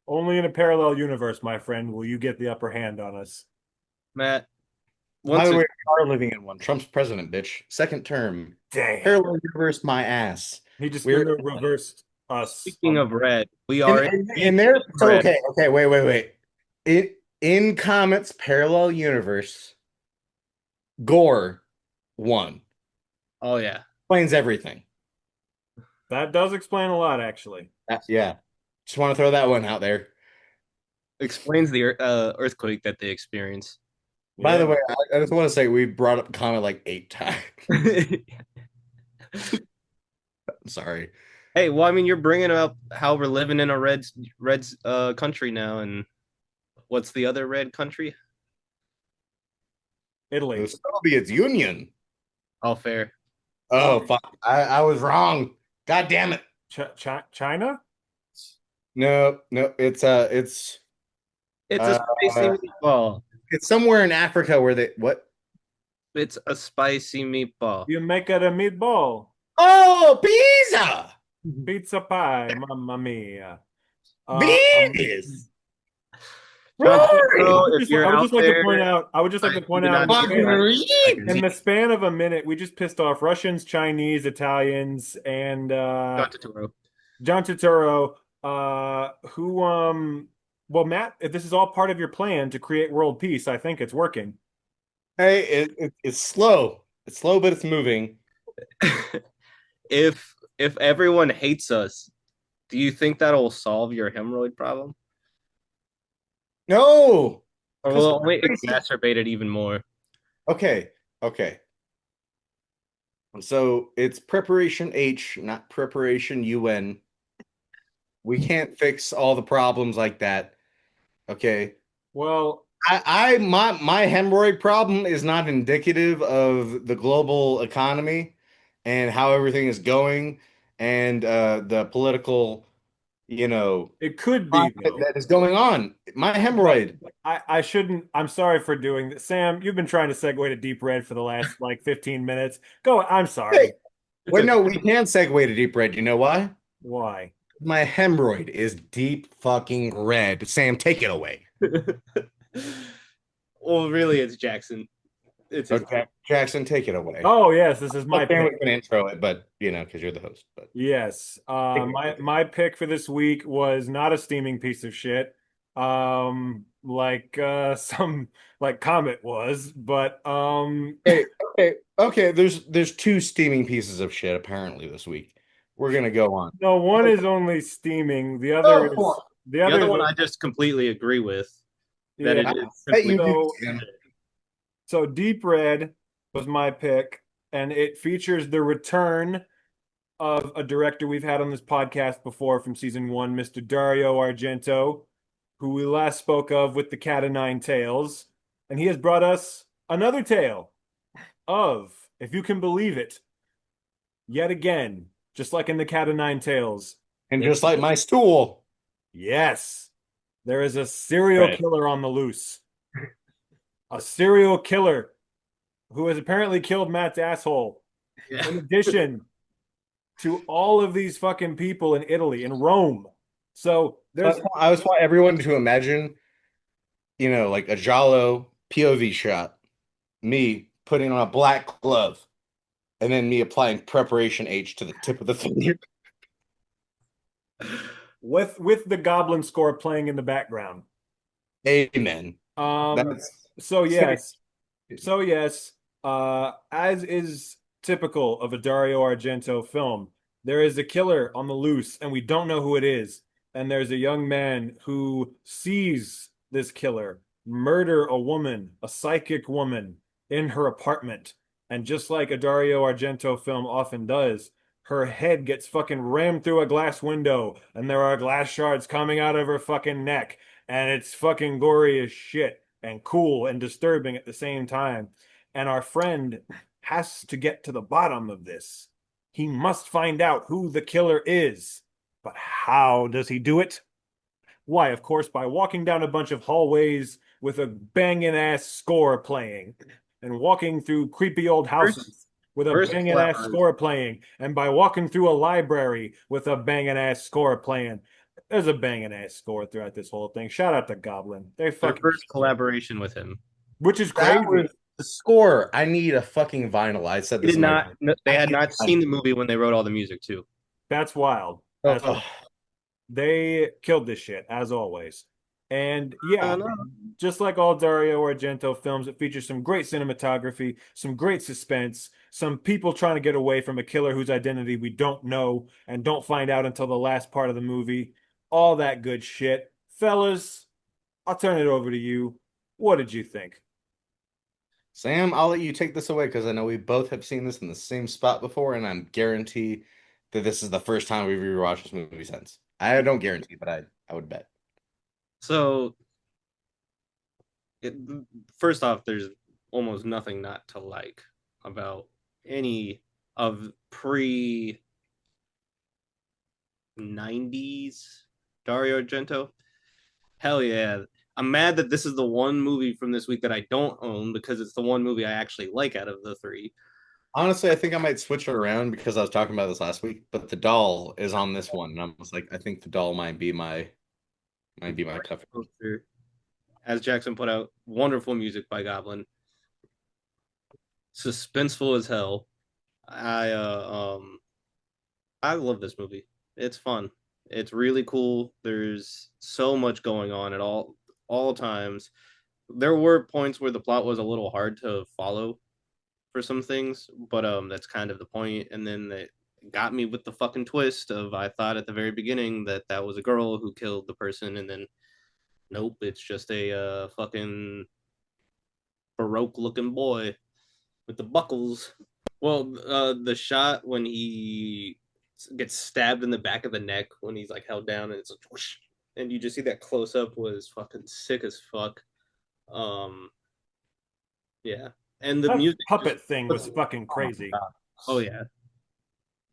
Only in a parallel universe, my friend, will you get the upper hand on us. Matt, By once the way, we are living in one. Trump's president, bitch. Second term. Damn. Parallel universe, my ass. He just We're- reversed us. speaking of red, we are And they're so Red. okay, wait. In Comet's parallel universe, Gore won. Oh yeah, Explains everything. That does explain a lot, actually. Yeah. Just want to throw that one out there. explains the earthquake that they experienced. By the way, I just want to say we brought up Comet like 8 times. I'm sorry. Hey, well, I mean, you're bringing up how we're living in a red country now, and what's the other red country? Italy. The Soviet Union. All fair. Oh, fuck. I was wrong. God damn it. China? No, it's It's a spicy meatball. it's somewhere in Africa where they what? It's a spicy meatball. You make it a meatball. Oh, pizza! Pizza pie, mamma mia. Beans! Rory! If I would just like to point out. I would just like to point out. In the span of a minute, we just pissed off Russians, Chinese, Italians, and John Turturro, who well, Matt, if this is all part of your plan to create world peace, I think it's working. Hey, it's slow. It's slow, but it's moving. If everyone hates us, do you think that'll solve your hemorrhoid problem? No, Or because will it only exacerbate it even more? okay, okay. So it's preparation H, not preparation UN. We can't fix all the problems like that. Okay. Well, My hemorrhoid problem is not indicative of the global economy and how everything is going and the political, you know, it could be climate though. that is going on. My But hemorrhoid. I shouldn't. I'm sorry for doing this. Sam, you've been trying to segue to deep red for the last like 15 minutes. Go. I'm Hey, sorry. It's wait, okay. no, we can segue to deep red. You know why? Why? My hemorrhoid is deep fucking red. Sam, take it away. Well, really, it's Jackson. It's his. Okay, Jackson, take it away. Oh yes, this is my Okay, we pick. can intro it, but you know, because you're the host. But Yes. My pick for this week was not a steaming piece of shit. Like some like Comet was, but okay. There's two steaming pieces of shit apparently this week. We're gonna go on. no, one is only steaming. The other Oh, is the The other other is one I just completely agree with. That yeah. it I is bet simply you do, So Sam. so Deep Red was my pick, and it features the return of a director we've had on this podcast before from season one, Mr. Dario Argento, who we last spoke of with The Cat o' Nine Tails. And he has brought us another tale of, if you can believe it, yet again, just like in The Cat o' Nine Tails. And just like my stool. Yes, there is a serial Right. killer on the loose. A serial killer who has apparently killed Matt's asshole. Yeah. In addition to all of these fucking people in Italy, in Rome. So there's I just want everyone to imagine, like a Jalo POV shot, me putting on a black glove, and then me applying preparation H to the tip of the finger. with the Goblin score playing in the background. Amen. Um, That's so yes, so yes, as is typical of a Dario Argento film, there is a killer on the loose, and we don't know who it is. And there's a young man who sees this killer murder a woman, a psychic woman, in her apartment. And just like a Dario Argento film often does, her head gets fucking rammed through a glass window, and there are glass shards coming out of her fucking neck, and it's fucking gory as shit and cool and disturbing at the same time. And our friend has to get to the bottom of this. He must find out who the killer is. But how does he do it? Why, of course, by walking down a bunch of hallways with a banging ass score playing, and walking through creepy old First, houses with a first banging ass collaboration. score playing, and by walking through a library with a banging ass score playing. There's a banging ass score throughout this whole thing. Shout out to Goblin. They Their fucking, first collaboration with him. which is that crazy. was the score. I need a fucking vinyl. I said They this did in my. not. They had not seen the movie when they wrote all the music too. That's wild. Ugh. They killed this shit as always. And yeah, No. just like all Dario Argento films, it features some great cinematography, some great suspense, some people trying to get away from a killer whose identity we don't know and don't find out until the last part of the movie. All that good shit. Fellas, I'll turn it over to you. What did you think? Sam, I'll let you take this away because I know we both have seen this in the same spot before, and I'm guarantee that this is the first time we've rewatched this movie since. I don't guarantee, but I would bet. So, it, first off, there's almost nothing not to like about any of pre 90s Dario Argento. Hell yeah. I'm mad that this is the one movie from this week that I don't own because it's the one movie I actually like out of the three. Honestly, I think I might switch it around because I was talking about this last week, but the doll is on this one, and I was like, I think the doll might be my tough. As Jackson put out, wonderful music by Goblin. Suspenseful as hell. I love this movie. It's fun. It's really cool. There's so much going on at all times. there were points where the plot was a little hard to follow for some things, but that's kind of the point. And then they got me with the fucking twist of I thought at the very beginning that that was a girl who killed the person, and then nope, it's just a fucking baroque looking boy with the buckles. Well, the shot when he gets stabbed in the back of the neck when he's like held down and it's like whoosh, and you just see that close up was fucking sick as fuck. Um, yeah, and the That music just puppet thing was fucking crazy. oh yeah,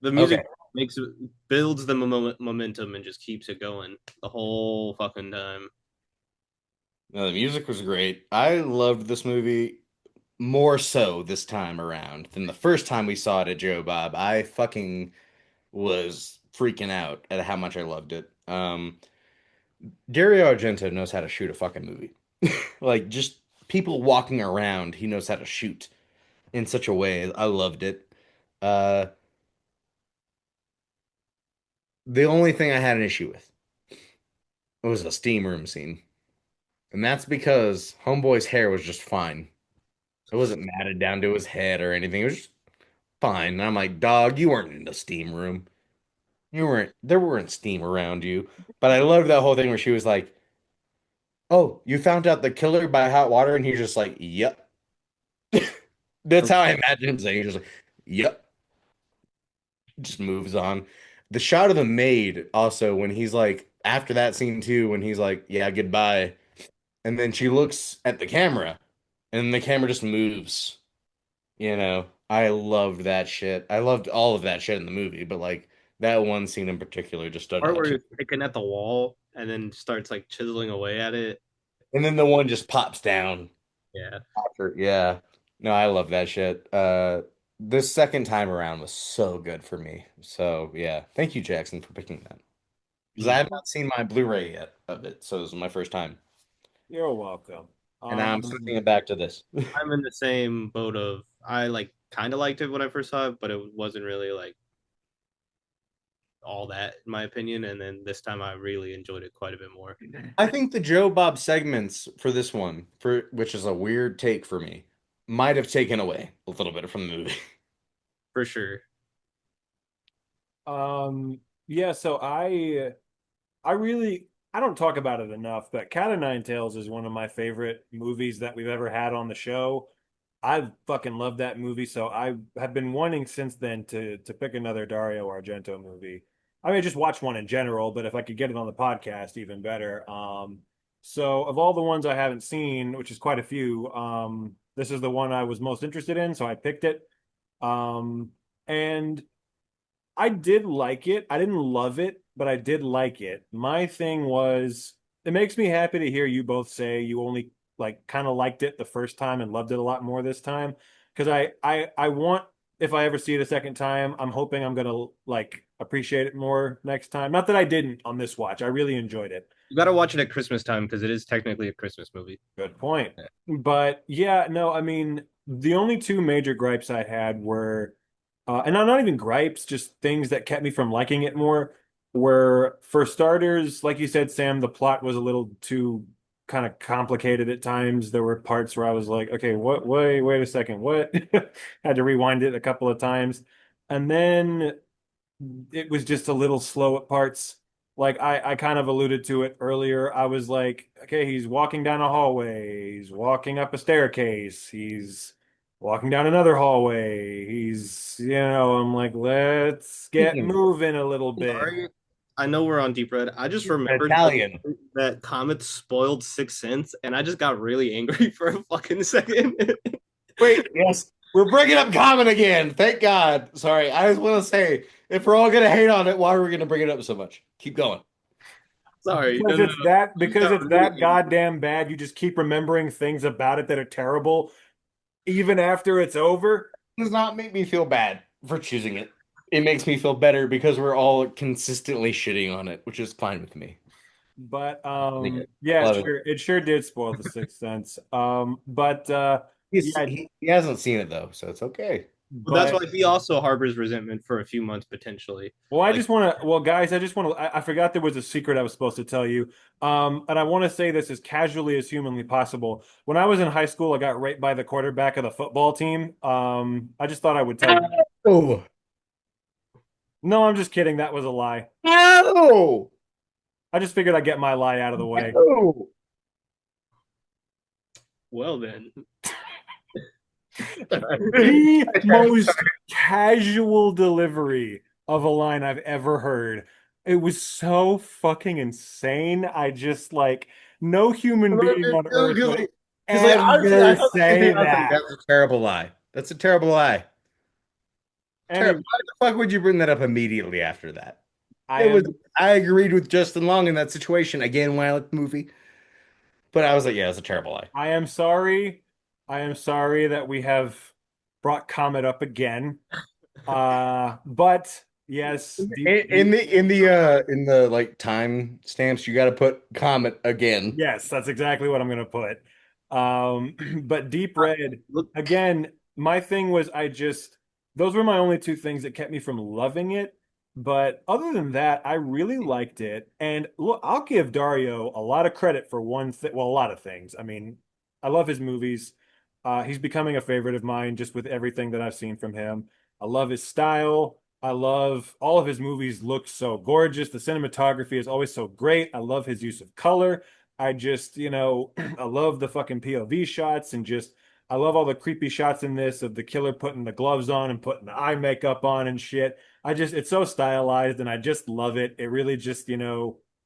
the Okay. music makes it builds the momentum and just keeps it going the whole fucking time. No, the music was great. I loved this movie more so this time around than the first time we saw it at Joe Bob. I fucking was freaking out at how much I loved it. Dario Argento knows how to shoot a fucking movie. Like just people walking around, he knows how to shoot in such a way. I loved it. Uh, the only thing I had an issue with was the steam room scene. And that's because Homeboy's hair was just fine. It wasn't matted down to his head or anything. It was just fine. And I'm like, dog, you weren't in the steam room. There weren't steam around you. But I loved that whole thing where she was like, oh, you found out the killer by hot water? And he's just like, yep. That's how I imagine him saying. He's just like, yep. Just moves on. The shot of the maid also when he's like, after that scene too, when he's like, yeah, goodbye. And then she looks at the camera and the camera just moves. I loved that shit. I loved all of that shit in the movie, but like that one scene in particular just stood Part out where to he's me. picking at the wall and then starts like chiseling away at it. And then the one just pops down. Yeah, Yeah. No, I love that shit. This second time around was so good for me. So yeah, thank you, Jackson, for picking that. Because I have not seen my Blu-ray yet of it, so this is my first time. You're welcome. And now I'm sending it back to this. I'm in the same boat of I like kind of liked it when I first saw it, but it wasn't really like all that in my opinion. And then this time I really enjoyed it quite a bit more. I think the Joe Bob segments for this one, for which is a weird take for me, might have taken away a little bit from the movie. For sure. Yeah, so I really I don't talk about it enough, but Cat of Nine Tails is one of my favorite movies that we've ever had on the show. I fucking love that movie, so I have been wanting since then to pick another Dario Argento movie. I mean, just watch one in general, but if I could get it on the podcast, even better. So of all the ones I haven't seen, which is quite a few, this is the one I was most interested in, so I picked it. And I did like it. I didn't love it, but I did like it. My thing was, it makes me happy to hear you both say you only like kind of liked it the first time and loved it a lot more this time. Because I want, if I ever see it a second time, I'm hoping I'm gonna like appreciate it more next time. Not that I didn't on this watch. I really enjoyed it. You got to watch it at Christmas time because it is technically a Christmas movie. Good point. But yeah, no, I mean, the only two major gripes I had were, and not even gripes, just things that kept me from liking it more, were for starters, like you said, Sam, the plot was a little too kind of complicated at times. There were parts where I was like, okay, what, wait a second, what? Had to rewind it a couple of times. And then it was just a little slow at parts. Like I kind of alluded to it earlier. I was like, okay, he's walking down a hallway, he's walking up a staircase, he's walking down another hallway. I'm like, let's get moving a little bit. Sorry, I know we're on deep red. I just remembered Italian. that Comet spoiled Sixth Sense, and I just got really angry for a fucking second. Wait, yes. We're bringing up Comet again. Thank God. Sorry. I just want to say, if we're all going to hate on it, why are we going to bring it up so much? Keep going. Sorry, Because it's that goddamn bad, you just keep remembering things about it that are terrible, even after it's over. It does not make me feel bad for choosing it. It makes me feel better because we're all consistently shitting on it, which is fine with me. But Yeah, love it. it sure did spoil the Sixth Sense. He's, Yeah, he hasn't seen it though, so it's okay. But that's But why he also harbors resentment for a few months potentially. well, I Like, just want to, well, guys, I just want to, I forgot there was a secret I was supposed to tell you. And I want to say this as casually as humanly possible. When I was in high school, I got raped by the quarterback of the football team. I just thought I would tell you. Oh, No, I'm just kidding. That was a lie. no, I just figured I'd get my lie out of the way. no. well then. The most casual delivery of a line I've ever heard. It was so fucking insane. I just like no human being on earth would Because like honestly, I ever thought the same say thing. I was like, that. that's a terrible lie. That's a terrible lie. Anyway, Why the fuck would you bring that up immediately after that? I It was. am I agreed with Justin Long in that situation again when I liked the movie, but I was like, yeah, it's a terrible lie. I am sorry. I am sorry that we have brought Comet up again. But yes, In the like time stamps, you got to put Comet again. yes, that's exactly what I'm gonna put. But Deep Red, Look, again, my thing was those were my only two things that kept me from loving it. But other than that, I really liked it. And look, I'll give Dario a lot of credit for one thing, well, a lot of things. I mean, I love his movies. He's becoming a favorite of mine just with everything that I've seen from him. I love his style. I love all of his movies look so gorgeous. The cinematography is always so great. I love his use of color. I just, I love the fucking POV shots and just I love all the creepy shots in this of the killer putting the gloves on and putting the eye makeup on and shit. It's so stylized and I just love it. It really just,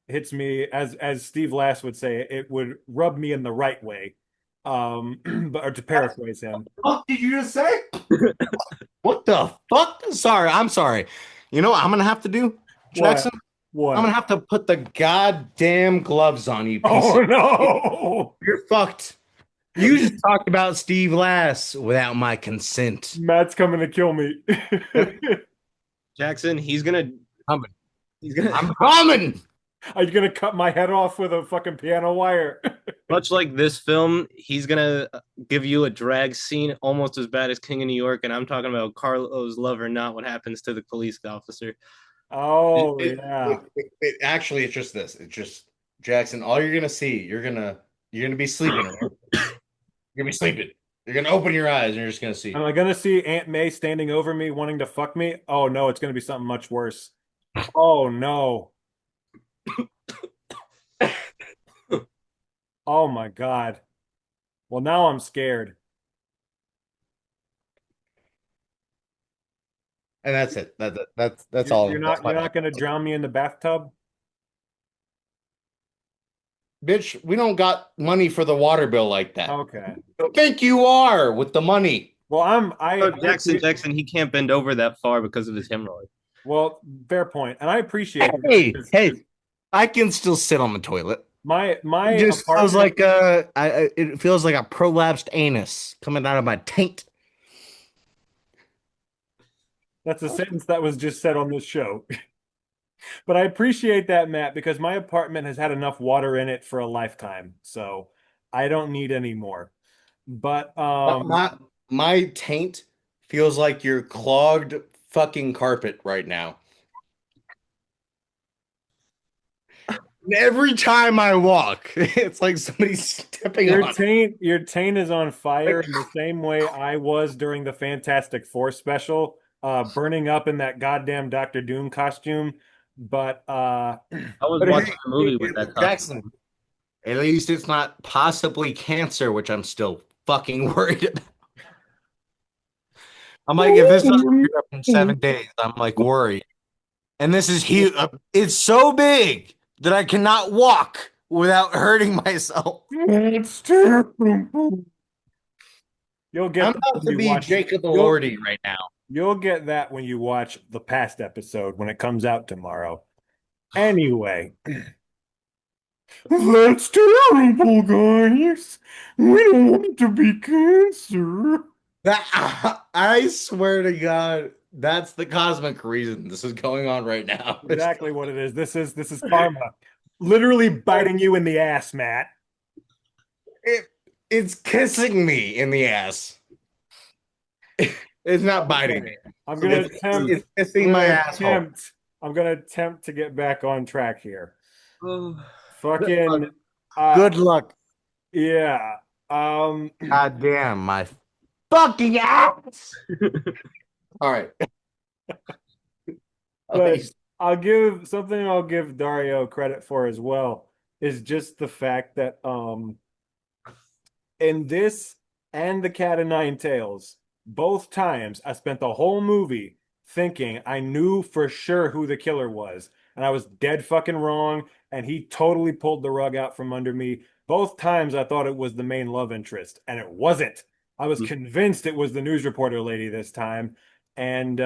hits me as Steve Lass would say, it would rub me in the right way. But or to paraphrase him. What did you just say? What the fuck? Sorry, I'm sorry. You know what I'm gonna have to do, Jackson? What? I'm gonna have to put the goddamn gloves on you. Oh no! You're fucked. You just talked about Steve Lass without my consent. Matt's coming to kill me. Jackson, he's gonna Coming. he's gonna I'm coming. Are you gonna cut my head off with a fucking piano wire? much like this film, he's gonna give you a drag scene almost as bad as King of New York, and I'm talking about Carlo's love or not, what happens to the police officer. Oh It- yeah. Actually, it's just this. It's just Jackson. All you're gonna see, you're gonna be sleeping. Right? You're gonna be sleeping. You're gonna open your eyes and you're just gonna see. Am I gonna see Aunt May standing over me wanting to fuck me? Oh no, it's gonna be something much worse. Oh no. Oh my God. Well, now I'm scared. And that's it. That's all. You're That's not my gonna drown me in the bathtub? bitch. We don't got money for the water bill like that. Okay. You think you are with the money? Well, Oh, Jackson, he can't bend over that far because of his hemorrhoid. well, fair point, and I appreciate it. Hey, because hey, I can still sit on the toilet. my It just feels apartment- like it feels like a prolapsed anus coming out of my taint. That's a sentence that was just said on this show. But I appreciate that, Matt, because my apartment has had enough water in it for a lifetime, so I don't need any more. But My taint feels like your clogged fucking carpet right now. And every time I walk, it's like somebody's stepping on it. your taint is on fire in the same way I was during the Fantastic Four special, burning up in that goddamn Doctor Doom costume. But I was But watching a movie with that costume. Jackson, at least it's not possibly cancer, which I'm still fucking worried about. I'm like, if this doesn't clear up in 7 days, I'm like worried. And this is huge. It's so big that I cannot walk without hurting myself. it's terrible. You'll get I'm that about when to you be watch- Jacob you'll- Elordi right now. You'll get that when you watch the past episode when it comes out tomorrow. Anyway, that's terrible, guys. We don't want it to be cancer. I swear to God, that's the cosmic reason this is going on right now. Exactly what it is. This is karma. Literally biting you in the ass, Matt. It's kissing me in the ass. It's not biting me. I'm gonna It's attempt. kissing I'm my gonna asshole. I'm gonna attempt to get back on track here. Oh. Fucking. Good luck. Yeah. God damn my fucking ass. All right. But I'll give Dario credit for as well is just the fact that in this and the Cat o' Nine Tails, both times I spent the whole movie thinking I knew for sure who the killer was, and I was dead fucking wrong, and he totally pulled the rug out from under me. Both times I thought it was the main love interest, and it wasn't. I was convinced it was the news reporter lady this time, and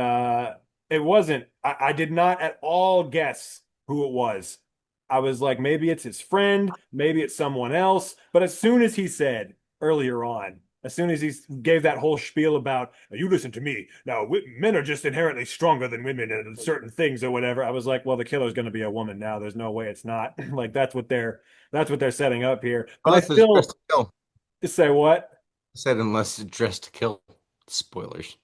it wasn't. I did not at all guess who it was. I was like, maybe it's his friend, maybe it's someone else. But as soon as he said earlier on, as soon as he gave that whole spiel about, you listen to me, now men are just inherently stronger than women in certain things or whatever, I was like, well, the killer's going to be a woman now. There's no way it's not. Like that's what they're setting up here. But Unless it's dressed to kill. Say what? I said unless it's dressed to kill. Spoilers.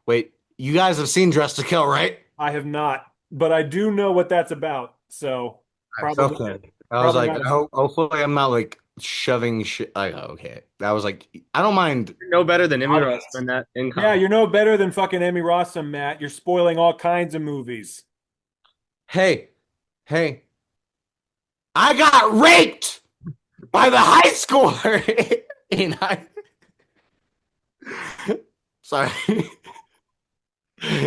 Wait, you guys have seen Dressed to Kill, right? I have not, but I do know what that's about. So probably. Okay. I was like, not hopefully I'm not like shoving shit. Okay. That was like, I don't mind. You're no better than Emmy Ross in that. Yeah, you're no better than fucking Emmy Rossum, Matt. You're spoiling all kinds of movies. Hey, I got raped by the high schooler in high. Sorry.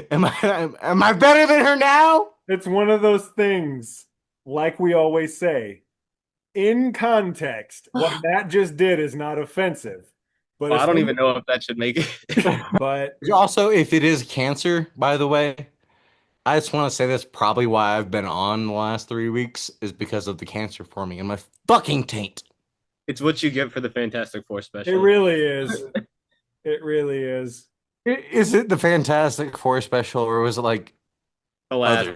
Am I better than her now? It's one of those things, like we always say, in context, what Matt just did is not offensive. But I don't even know if that should make it. But also, if it is cancer, by the way, I just want to say that's probably why I've been on the last 3 weeks is because of the cancer forming in my fucking taint. It's what you get for the Fantastic Four special. It really is. It really is. Is it the Fantastic Four special, or was it like the last?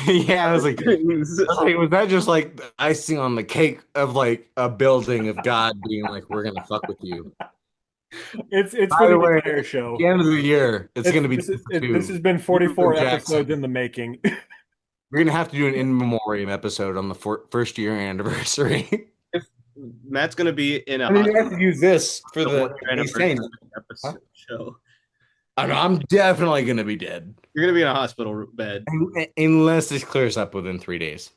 Yeah, I was like, was that just like the icing on the cake of like a building of God being like, we're gonna fuck with you? It's for the entire show. At the end of the year, it's gonna be. This has been 44 episodes in the making. We're gonna have to do an in memoriam episode on the first year anniversary. If Matt's gonna be in a, I mean, you have to use this for the anniversary episode show. I know, I'm definitely gonna be dead. You're gonna be in a hospital bed unless this clears up within 3 days.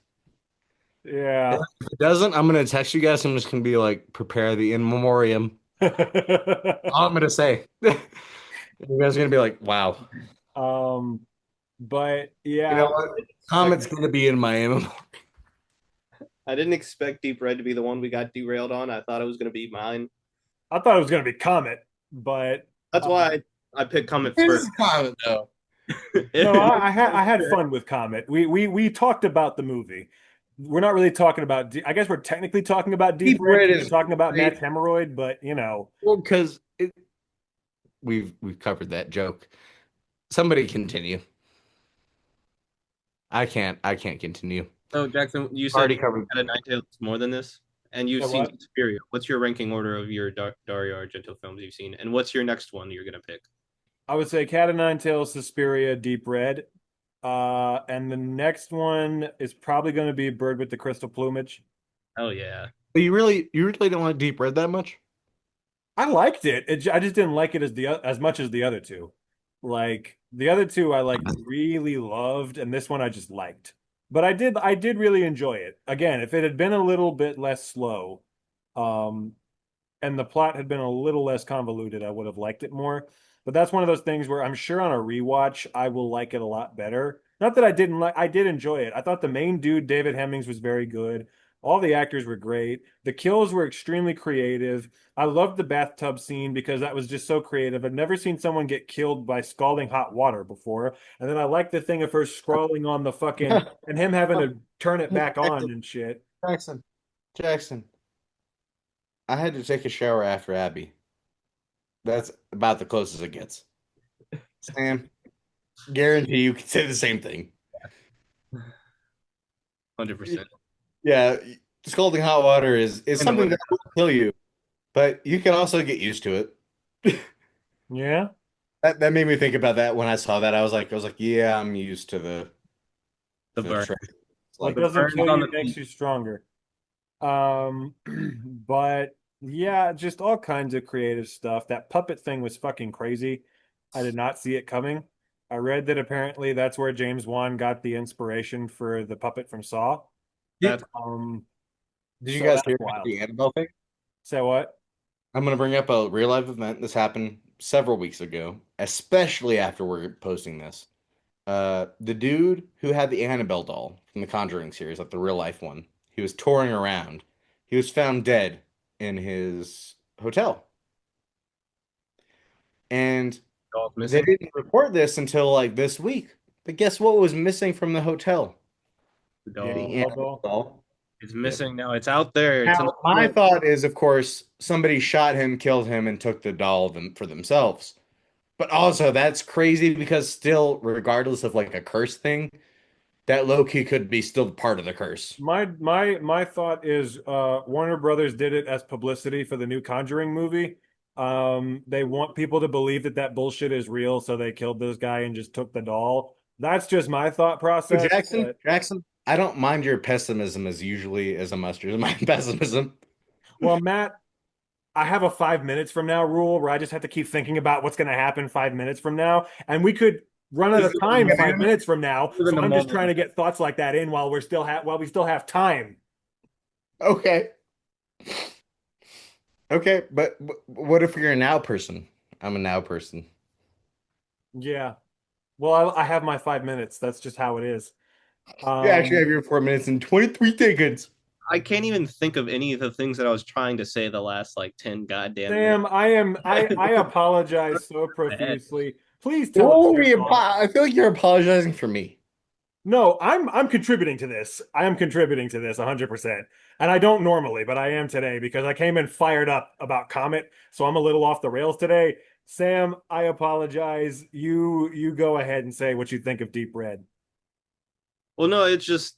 Yeah. If it doesn't, I'm gonna text you guys. I'm just gonna be like, prepare the in memoriam. All I'm gonna say. You guys are gonna be like, wow. But yeah, you know what? Comet's gonna be in my in. I didn't expect Deep Red to be the one we got derailed on. I thought it was gonna be mine. I thought it was gonna be Comet, but that's why I picked Comet first. Comet though. No, I had fun with Comet. We talked about the movie. We're not really talking about. I guess we're technically talking about Deep Red. We're talking about Matt's hemorrhoid, but you know, well, because we've covered that joke. Somebody continue. I can't continue. So Jackson, you said already covered Cat o' Nine Tails more than this, and you've seen Suspiria. What's your ranking order of your Dario Argento films you've seen, and what's your next one you're gonna pick? I would say Cat o' Nine Tails, Suspiria, Deep Red. And the next one is probably going to be Bird with the Crystal Plumage. Oh yeah. But you really don't like Deep Red that much? I liked it. I just didn't like it as much as the other two. Like the other two, I really loved, and this one I just liked. But I did really enjoy it. Again, if it had been a little bit less slow, and the plot had been a little less convoluted, I would have liked it more. But that's one of those things where I'm sure on a rewatch, I will like it a lot better. Not that I didn't like, I did enjoy it. I thought the main dude, David Hemmings, was very good. All the actors were great. The kills were extremely creative. I loved the bathtub scene because that was just so creative. I've never seen someone get killed by scalding hot water before. And then I liked the thing of her scrolling on the fucking, and him having to turn it back on and shit. Jackson. I had to take a shower after Abby. That's about the closest it gets. Sam, guarantee you can say the same thing. 100%. Yeah, scalding hot water is something that will kill you, but you can also get used to it. Yeah. That made me think about that when I saw that. I was like, yeah, I'm used to The the burn, trade. It's What like the doesn't burns kill on you the makes feet. you stronger. Um, but yeah, just all kinds of creative stuff. That puppet thing was fucking crazy. I did not see it coming. I read that apparently that's where James Wan got the inspiration for the puppet from Saw. Did, That's Um, did you so guys that's hear about wild. the Annabelle thing? Say what? I'm gonna bring up a real life event. This happened several weeks ago, especially after we're posting this. The dude who had the Annabelle doll from the Conjuring series, like the real life one, he was touring around. He was found dead in his hotel. And all they missing. didn't report this until like this week. But guess what was missing from the hotel? The The dog The Annabelle Annabelle doll. doll. is Yep. missing now. It's out there. It's in Now, the my field. thought is, of course, somebody shot him, killed him, and took the doll for themselves. But also, that's crazy because still, regardless of like a curse thing, that low key could be still part of the curse. My thought is Warner Brothers did it as publicity for the new Conjuring movie. They want people to believe that that bullshit is real, so they killed this guy and just took the doll. That's just my thought So process. But Jackson, I don't mind your pessimism as usually as a mustard as my pessimism. well, Matt, I have a 5 minutes from now rule where I just have to keep thinking about what's going to happen 5 minutes from now, and we could run out Just of live in time the 5 minutes from now. live in So the I'm just moment. trying to get thoughts like that in while we still have time. Okay. Okay, but what if you're a now person? I'm a now person. Yeah. Well, I have my 5 minutes. That's just how it is. You actually Um, have your 4 minutes and 23 seconds. I can't even think of any of the things that I was trying to say the last like 10 goddamn minutes. Sam, I apologize so profusely. Please tell us Oh, your thoughts. I feel like you're apologizing for me. No, I'm contributing to this. I am contributing to this 100%. And I don't normally, but I am today because I came in fired up about Comet, so I'm a little off the rails today. Sam, I apologize. You go ahead and say what you think of Deep Red. Well, no, it's just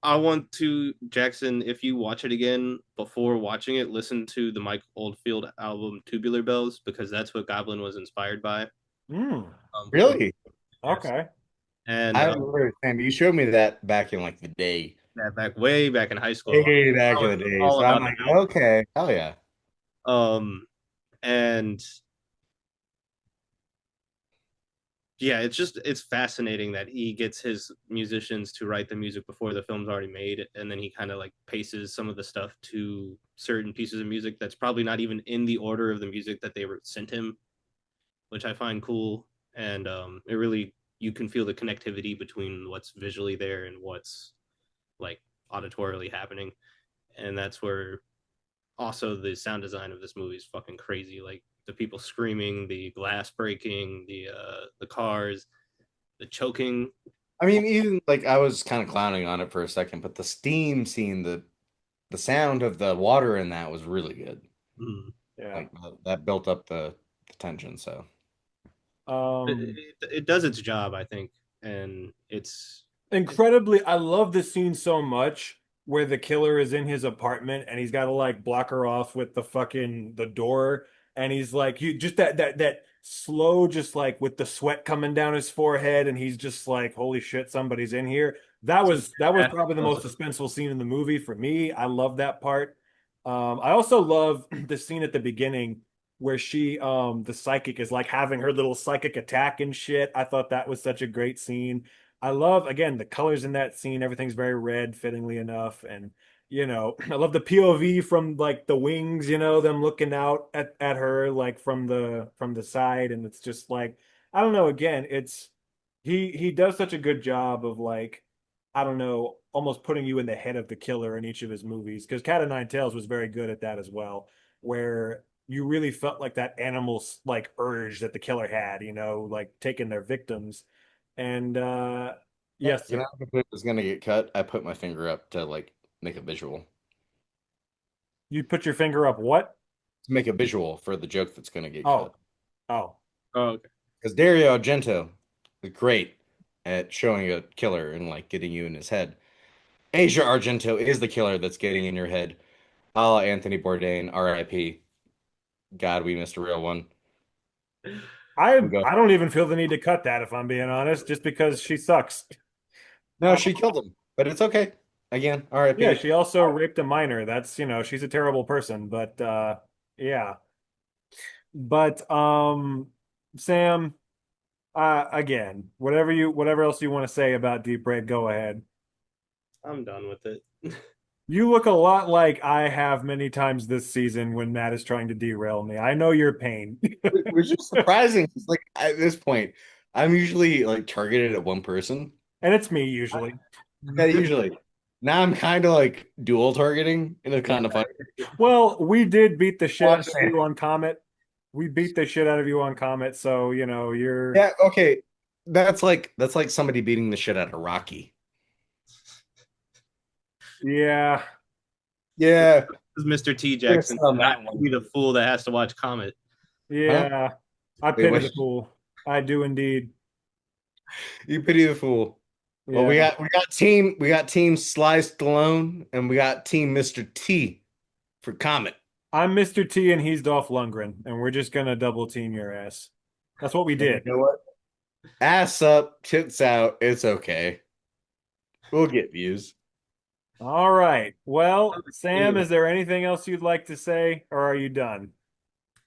I want to Jackson. If you watch it again before watching it, listen to the Mike Oldfield album "Tubular Bells" because that's what Goblin was inspired by. Hmm. Before Really? yes, Okay. and I remember, Sam, you showed me that back in like the day. yeah, back way back in high school, Way back I in was the day. all So I'm about like, the album. okay, hell yeah. And yeah, it's fascinating that he gets his musicians to write the music before the film's already made, and then he kind of like paces some of the stuff to certain pieces of music that's probably not even in the order of the music that they were sent him, which I find cool. And it really you can feel the connectivity between what's visually there and what's like auditorily happening, and that's where also the sound design of this movie is fucking crazy. Like the people screaming, the glass breaking, the cars, the choking. I mean, even like I was kind of clowning on it for a second, but the steam scene, the sound of the water in that was really good. Mm. Yeah. Like that built up the tension. So Um, It does its job, I think, and incredibly, I love this scene so much where the killer is in his apartment and he's got to like block her off with the door, and he's like you just that slow, just like with the sweat coming down his forehead, and he's just like, holy shit, somebody's in here. That was probably the most suspenseful scene in the movie for me. I love that part. I also love the scene at the beginning where the psychic is like having her little psychic attack and shit. I thought that was such a great scene. I love again the colors in that scene. Everything's very red, fittingly enough, and I love the POV from like the wings. Them looking out at her like from the side, and it's just like I don't know. Again, it's he does such a good job of like I don't know, almost putting you in the head of the killer in each of his movies. Because Cat o' Nine Tails was very good at that as well, where you really felt like that animal like urge that the killer had. Like taking their victims and yes, you know, sir. if it was gonna get cut, I put my finger up to like make a visual, You put your finger up what? to make a visual for the joke that's gonna get cut. Oh, oh. oh, okay. Because Dario Argento is great at showing a killer and like getting you in his head. Asia Argento is the killer that's getting in your head. A la Anthony Bourdain, R.I.P. God, we missed a real one. I We go. I don't even feel the need to cut that if I'm being honest, just because she sucks. No, she killed him, but it's okay. Again, R.I.P. Yeah, she also raped a minor. That's, she's a terrible person, but yeah. But Sam, again, whatever else you want to say about Deep Red, go ahead. I'm done with it. You look a lot like I have many times this season when Matt is trying to derail me. I know your pain. Which is surprising. It's like at this point, I'm usually like targeted at one person. And it's me usually. Yeah, usually. Now I'm kind of like dual targeting, and it's kind of fun. Well, we did beat the shit Well, out of you on Comet. We beat the shit out of you on Comet, so you're Yeah, okay. That's like somebody beating the shit out of Rocky. yeah. Yeah. This is Mr. T. Jackson. On I that one. be the fool that has to watch Comet. Yeah. I Wait, pity what? the fool. I do indeed. You pity the fool. Well, Yeah. we got team Sly Stallone, and we got team Mr. T for Comet. I'm Mr. T and he's Dolph Lundgren, and we're just gonna double team your ass. That's what we did. You know what? Ass up, tits out. It's okay. We'll get views. All right. Well, Sam, is there anything else you'd like to say, or are you done?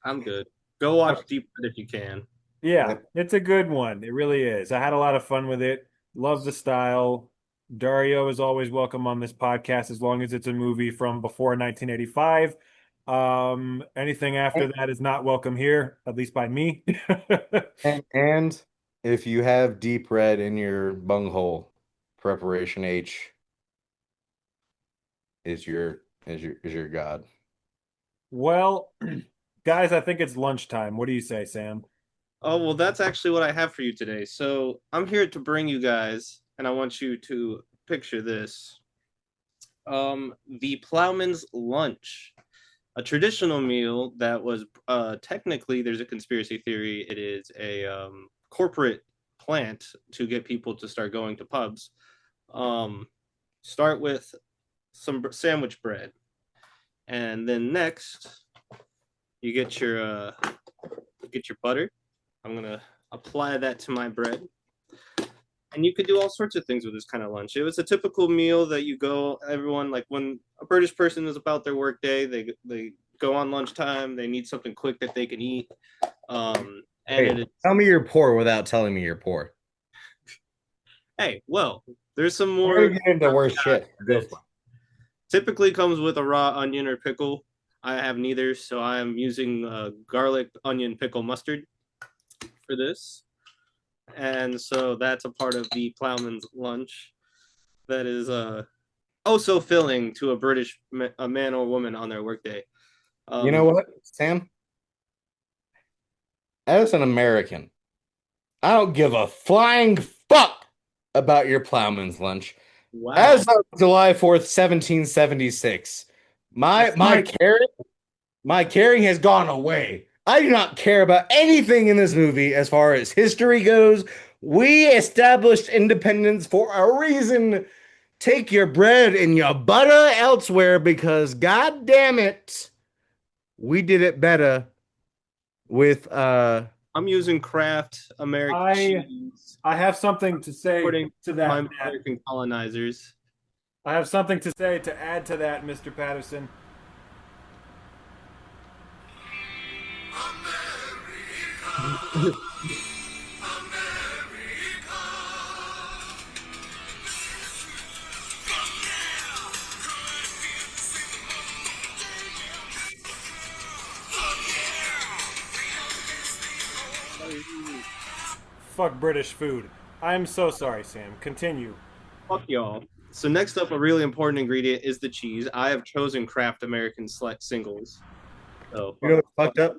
I'm good. Go watch Deep Red if you can. Yeah, it's a good one. It really is. I had a lot of fun with it. Love the style. Dario is always welcome on this podcast as long as it's a movie from before 1985. Anything after that is not welcome here, at least by me. And if you have deep red in your bunghole, preparation H is your god. Well, guys, I think it's lunchtime. What do you say, Sam? Oh, well, that's actually what I have for you today. So I'm here to bring you guys, and I want you to picture this. The Ploughman's Lunch, a traditional meal that was technically, there's a conspiracy theory, it is a corporate plant to get people to start going to pubs. Start with some sandwich bread, and then next you get your butter. I'm gonna apply that to my bread, and you could do all sorts of things with this kind of lunch. It was a typical meal that you go, everyone, like when a British person is about their work day, they go on lunchtime, they need something quick that they can eat. Tell me you're poor without telling me you're poor. Hey, well, there's some We're more. gonna get into worse shit. Typically comes with a raw onion or pickle. I have neither, so I am using garlic, onion, pickle, mustard for this. And so that's a part of the Ploughman's lunch that is oh so filling to a man or woman on their workday. You know what, Sam? As an American, I don't give a flying fuck about your Ploughman's lunch. Wow. As of July 4th, 1776, my caring has gone away. I do not care about anything in this movie as far as history goes. We established independence for a reason. Take your bread and your butter elsewhere because god damn it, we did it better with I'm using Kraft American cheese. I have something to say to that. My American colonizers. I have something to say to add to that, Mr. Patterson. Fuck British food. I'm so sorry, Sam. Continue. Fuck y'all. So next up, a really important ingredient is the cheese. I have chosen Kraft American Select Singles. So you know what's fucked up?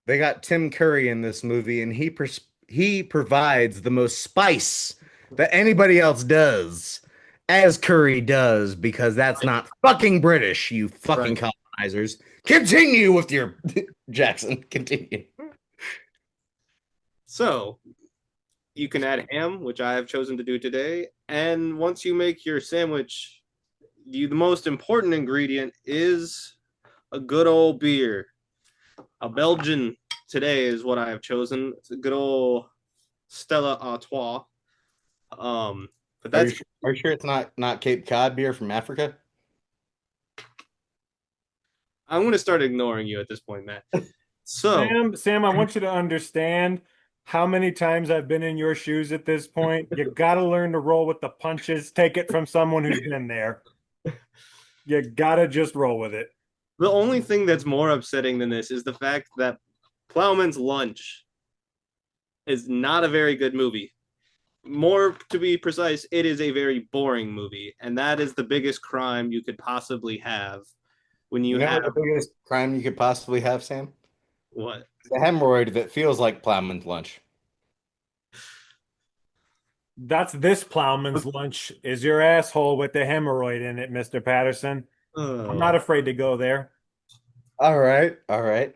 They got Tim Curry in this movie, and he provides the most spice that anybody else does, as Curry does, because that's not fucking British, you fucking colonizers. Continue with your Jackson. Continue. So you can add ham, which I have chosen to do today. And once you make your sandwich, the most important ingredient is a good old beer, a Belgian today is what I have chosen. It's a good old Stella Artois. But Are that's you sure it's not Cape Cod beer from Africa? I'm going to start ignoring you at this point, Matt. So, Sam, I want you to understand how many times I've been in your shoes at this point. You got to learn to roll with the punches. Take it from someone who's been there. You got to just roll with it. the only thing that's more upsetting than this is the fact that Ploughman's Lunch is not a very good movie. More to be precise, it is a very boring movie, and that is the biggest crime you could possibly have when you You know have what the biggest crime you could possibly have, Sam? what? The hemorrhoid that feels like Ploughman's lunch. That's this Ploughman's lunch is your asshole with the hemorrhoid in it, Mr. Patterson. I'm not afraid to go there. All right, all right.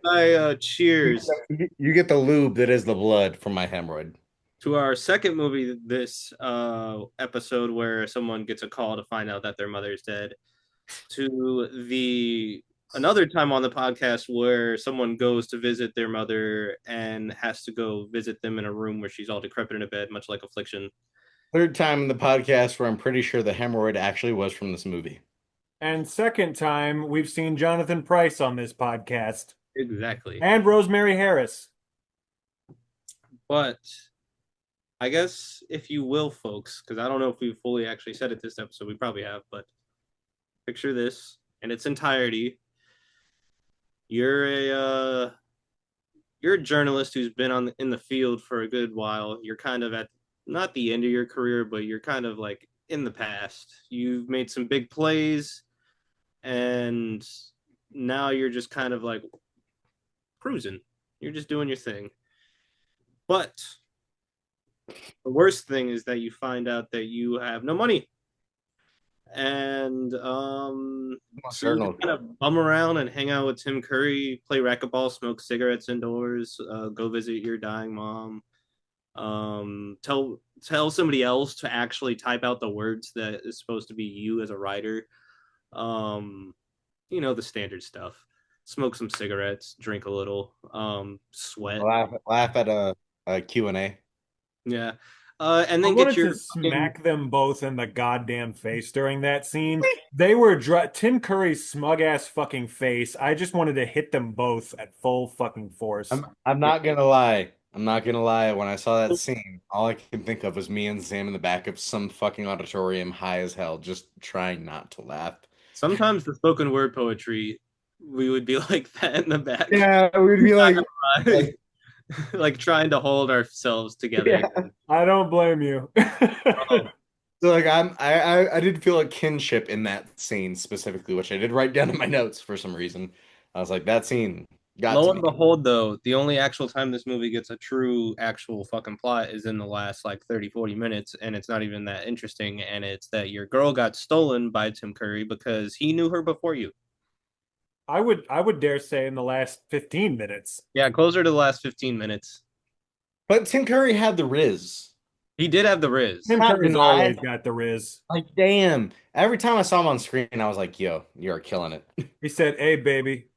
Cheers You get the lube that is the blood from my hemorrhoid. to our second movie this episode where someone gets a call to find out that their mother is dead. To the another time on the podcast where someone goes to visit their mother and has to go visit them in a room where she's all decrepit in a bed, much like Affliction. Third time in the podcast where I'm pretty sure the hemorrhoid actually was from this movie. And second time, we've seen Jonathan Pryce on this podcast. Exactly. And Rosemary Harris. But I guess if you will, folks, because I don't know if we've fully actually said it this episode, we probably have, but picture this in its entirety. You're a journalist who's been in the field for a good while. You're kind of at not the end of your career, but you're kind of like in the past. You've made some big plays, and now you're just kind of like cruising. You're just doing your thing. But the worst thing is that you find out that you have no money. And so you kind of bum around and hang out with Tim Curry, play racquetball, smoke cigarettes indoors, go visit your dying mom. Tell somebody else to actually type out the words that is supposed to be you as a writer. The standard stuff. Smoke some cigarettes, drink a little, sweat. Laugh at a Q&A. Yeah. And then I wanted to smack them both in the goddamn face during that scene. They were Tim Curry's smug ass fucking face. I just wanted to hit them both at full fucking force. I'm not gonna lie. I'm not gonna lie. When I saw that scene, all I can think of was me and Sam in the back of some fucking auditorium, high as hell, just trying not to laugh. Sometimes the spoken word poetry, we would be like that in the back. Yeah, we'd be like trying to hold ourselves together. Yeah. I don't blame you. So like I did feel a kinship in that scene specifically, which I did write down in my notes for some reason. I was like, that scene got Lo to and me. behold, though, the only actual time this movie gets a true actual fucking plot is in the last like 30-40 minutes, and it's not even that interesting, and it's that your girl got stolen by Tim Curry because he knew her before you. I would dare say in the last 15 minutes. Yeah, closer to the last 15 minutes. But Tim Curry had the Riz. He did have the Riz. Tim Curry's always got the Riz. Like, damn. Every time I saw him on screen, I was like, yo, you're killing it. He said, "Hey, baby,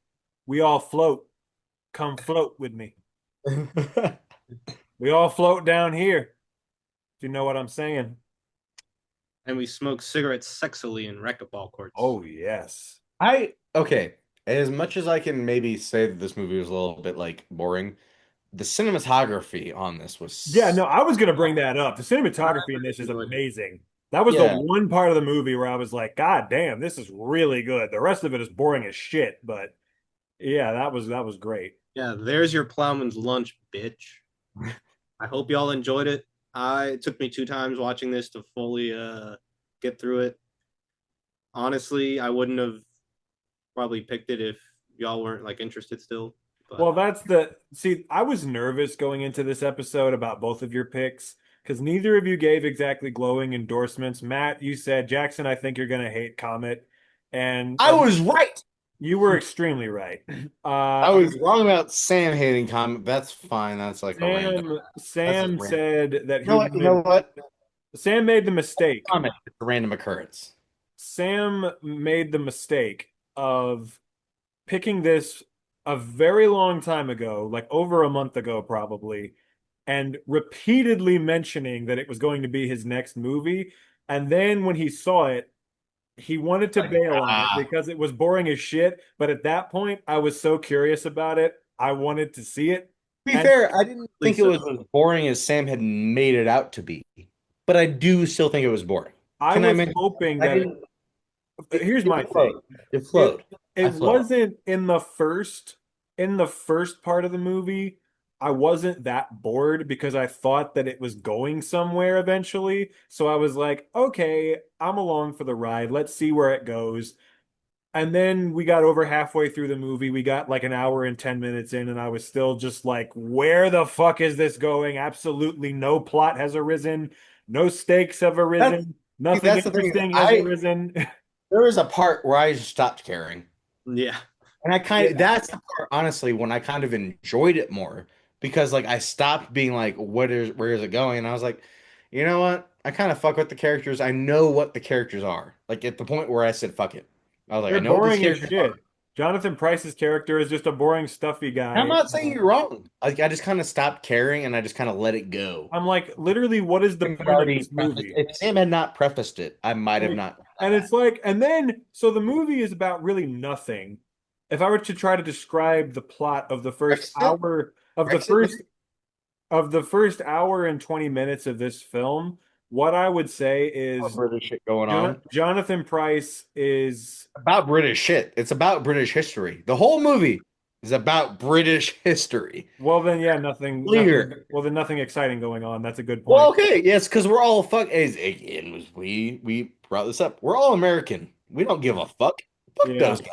we all float. Come float with me. We all float down here. If you know what I'm saying." And we smoke cigarettes sexily in racquetball courts. Oh, yes. Okay. As much as I can maybe say that this movie was a little bit like boring, the cinematography on this was Yeah, no, I was going to bring that up. The cinematography in this is amazing. That was the one part of the movie where I was like, God damn, this is really good. The rest of it is boring as shit, but yeah, that was great. Yeah, there's your Ploughman's Lunch, bitch. I hope y'all enjoyed it. It took me 2 times watching this to fully get through it. Honestly, I wouldn't have probably picked it if y'all weren't like interested still. But. Well, I was nervous going into this episode about both of your picks because neither of you gave exactly glowing endorsements. Matt, you said, Jackson, I think you're going to hate Comet. And I was right. You were extremely right. I was wrong about Sam hating Comet. That's fine. That's like Sam said that you know what? Sam made the mistake. Comet, it's a random occurrence. Sam made the mistake of picking this a very long time ago, like over a month ago, probably, and repeatedly mentioning that it was going to be his next movie. And then when he saw it, he wanted to bail on it because it was boring as shit. But at that point, I was so curious about it. I wanted to see it. To be And fair, I didn't think it so. was as boring as Sam had made it out to be, but I do still think it was boring. I Can I was mention? hoping I that didn't. here's my It thing. flowed. It flowed. I It flowed. wasn't in the first part of the movie. I wasn't that bored because I thought that it was going somewhere eventually. So I was like, okay, I'm along for the ride. Let's see where it goes. And then we got over halfway through the movie. We got like an hour and 10 minutes in, and I was still just like, where the fuck is this going? Absolutely no plot has arisen. No stakes have arisen. Nothing That's the thing. interesting has arisen. There was a part where I just stopped caring. Yeah. And I kind of, that's the part, honestly, when I kind of enjoyed it more because like I stopped being like, where is it going? And I was like, you know what? I kind of fuck with the characters. I know what the characters are. Like at the point where I said, fuck it. I was like, They're I know what these boring as characters shit. are. Jonathan Price's character is just a boring, stuffy And I'm guy. not saying you're wrong. Like I just kind of stopped caring and I just kind of let it go. I'm like, literally, what is the Sam had point of already this prefaced- movie? If Sam had not prefaced it, I might have Like, not. and it's like, and then, so the movie is about really nothing. If I were to try to describe the plot of the first Brexit? hour of the Brexit? first hour and 20 minutes of this film, what I would say is British shit going on. Jonathan Price is About British shit. It's about British history. The whole movie is about British history. well then yeah, nothing well then nothing exciting going on. That's a good point. Well, okay, yes, because we're all we brought this up. We're all American. We don't give a fuck. Fuck Yeah. those guys.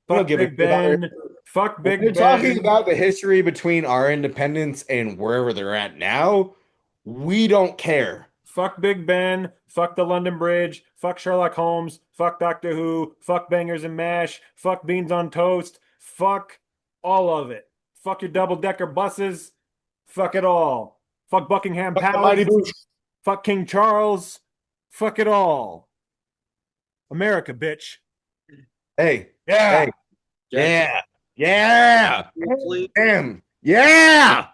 We don't Fuck give a Big shit about Ben. it. Fuck When Big you're Ben. talking about the history between our independence and wherever they're at now, we don't care. Fuck Big Ben. Fuck the London Bridge. Fuck Sherlock Holmes. Fuck Doctor Who. Fuck Bangers and Mash. Fuck Beans on Toast. Fuck all of it. Fuck your double-decker buses. Fuck it all. Fuck Buckingham Fuck the Mighty Palace. Boosh. Fuck King Charles. Fuck it all. America, bitch. Hey, Yeah. hey, yeah, yeah, Actually, damn, yeah.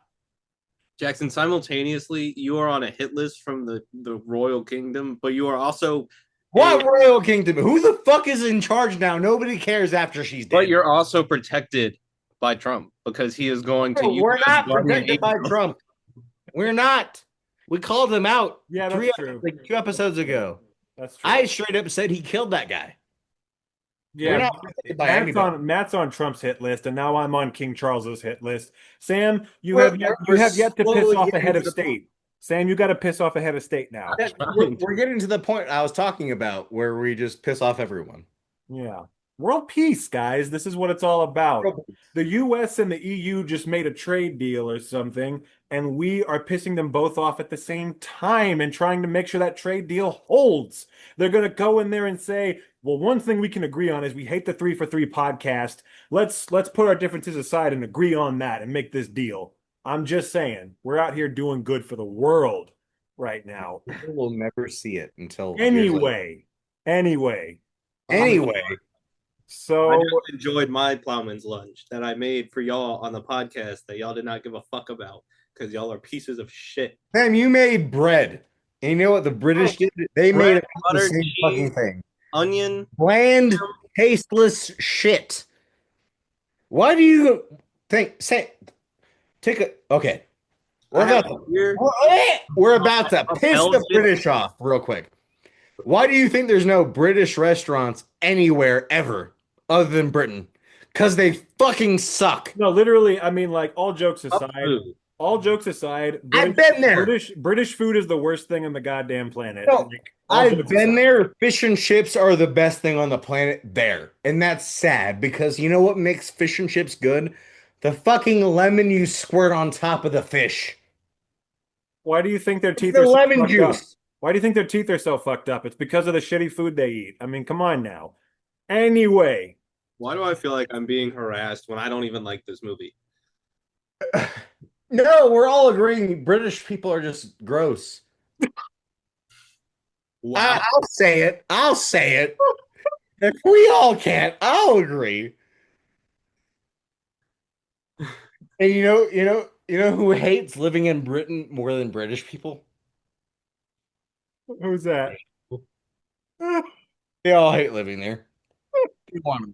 Jackson, simultaneously, you are on a hit list from the Royal Kingdom, but you are also What Royal Kingdom? Who the fuck is in charge now? Nobody cares after she's dead. but you're also protected by Trump because he is going to use We're not Guardian protected by Angel. Trump. We're not. We called him out. Yeah, that's true. Like 2 episodes ago. That's true. I straight up said he killed that guy. Yeah, We're not protected by anybody. Matt's on Trump's hit list, and now I'm on King Charles's hit list. Sam, you We're- have yet to we're piss slowly off getting ahead to of the state. Sam, you got to piss off ahead of state now. We're getting to the point I was talking about where we just piss off everyone. Yeah. World peace, guys. This is what it's all about. The US and the EU just made a trade deal or something, and we are pissing them both off at the same time and trying to make sure that trade deal holds. They're going to go in there and say, well, one thing we can agree on is we hate the 3 for 3 podcast. Let's put our differences aside and agree on that and make this deal. I'm just saying, we're out here doing good for the world right now. We'll never see it until years later. Anyway. Anyway, So I just enjoyed my Ploughman's lunch that I made for y'all on the podcast that y'all did not give a fuck about because y'all are pieces of shit. Sam, you made bread. And you know what the British did? They made Bread, the butter, same cheese, fucking thing. Onion. Bland, tasteless shit. Why do you think? Okay. We're about to piss the British off real quick. Why do you think there's no British restaurants anywhere ever other than Britain? Because they fucking suck. No, literally, I mean, like, all jokes aside, I've been there. British food is the worst thing on the goddamn planet. No, Like, all I've jokes been aside. there. Fish and chips are the best thing on the planet there. And that's sad because you know what makes fish and chips good? The fucking lemon you squirt on top of the fish. Why do you think their teeth The are so lemon fucked up? juice. Why do you think their teeth are so fucked up? It's because of the shitty food they eat. I mean, come on now. Anyway, Why do I feel like I'm being harassed when I don't even like this movie? No, we're all agreeing British people are just gross. Wow. I'll say it. I'll say it. If we all can't, I'll agree. And you know who hates living in Britain more than British people? Who's that? They all hate living there. They want to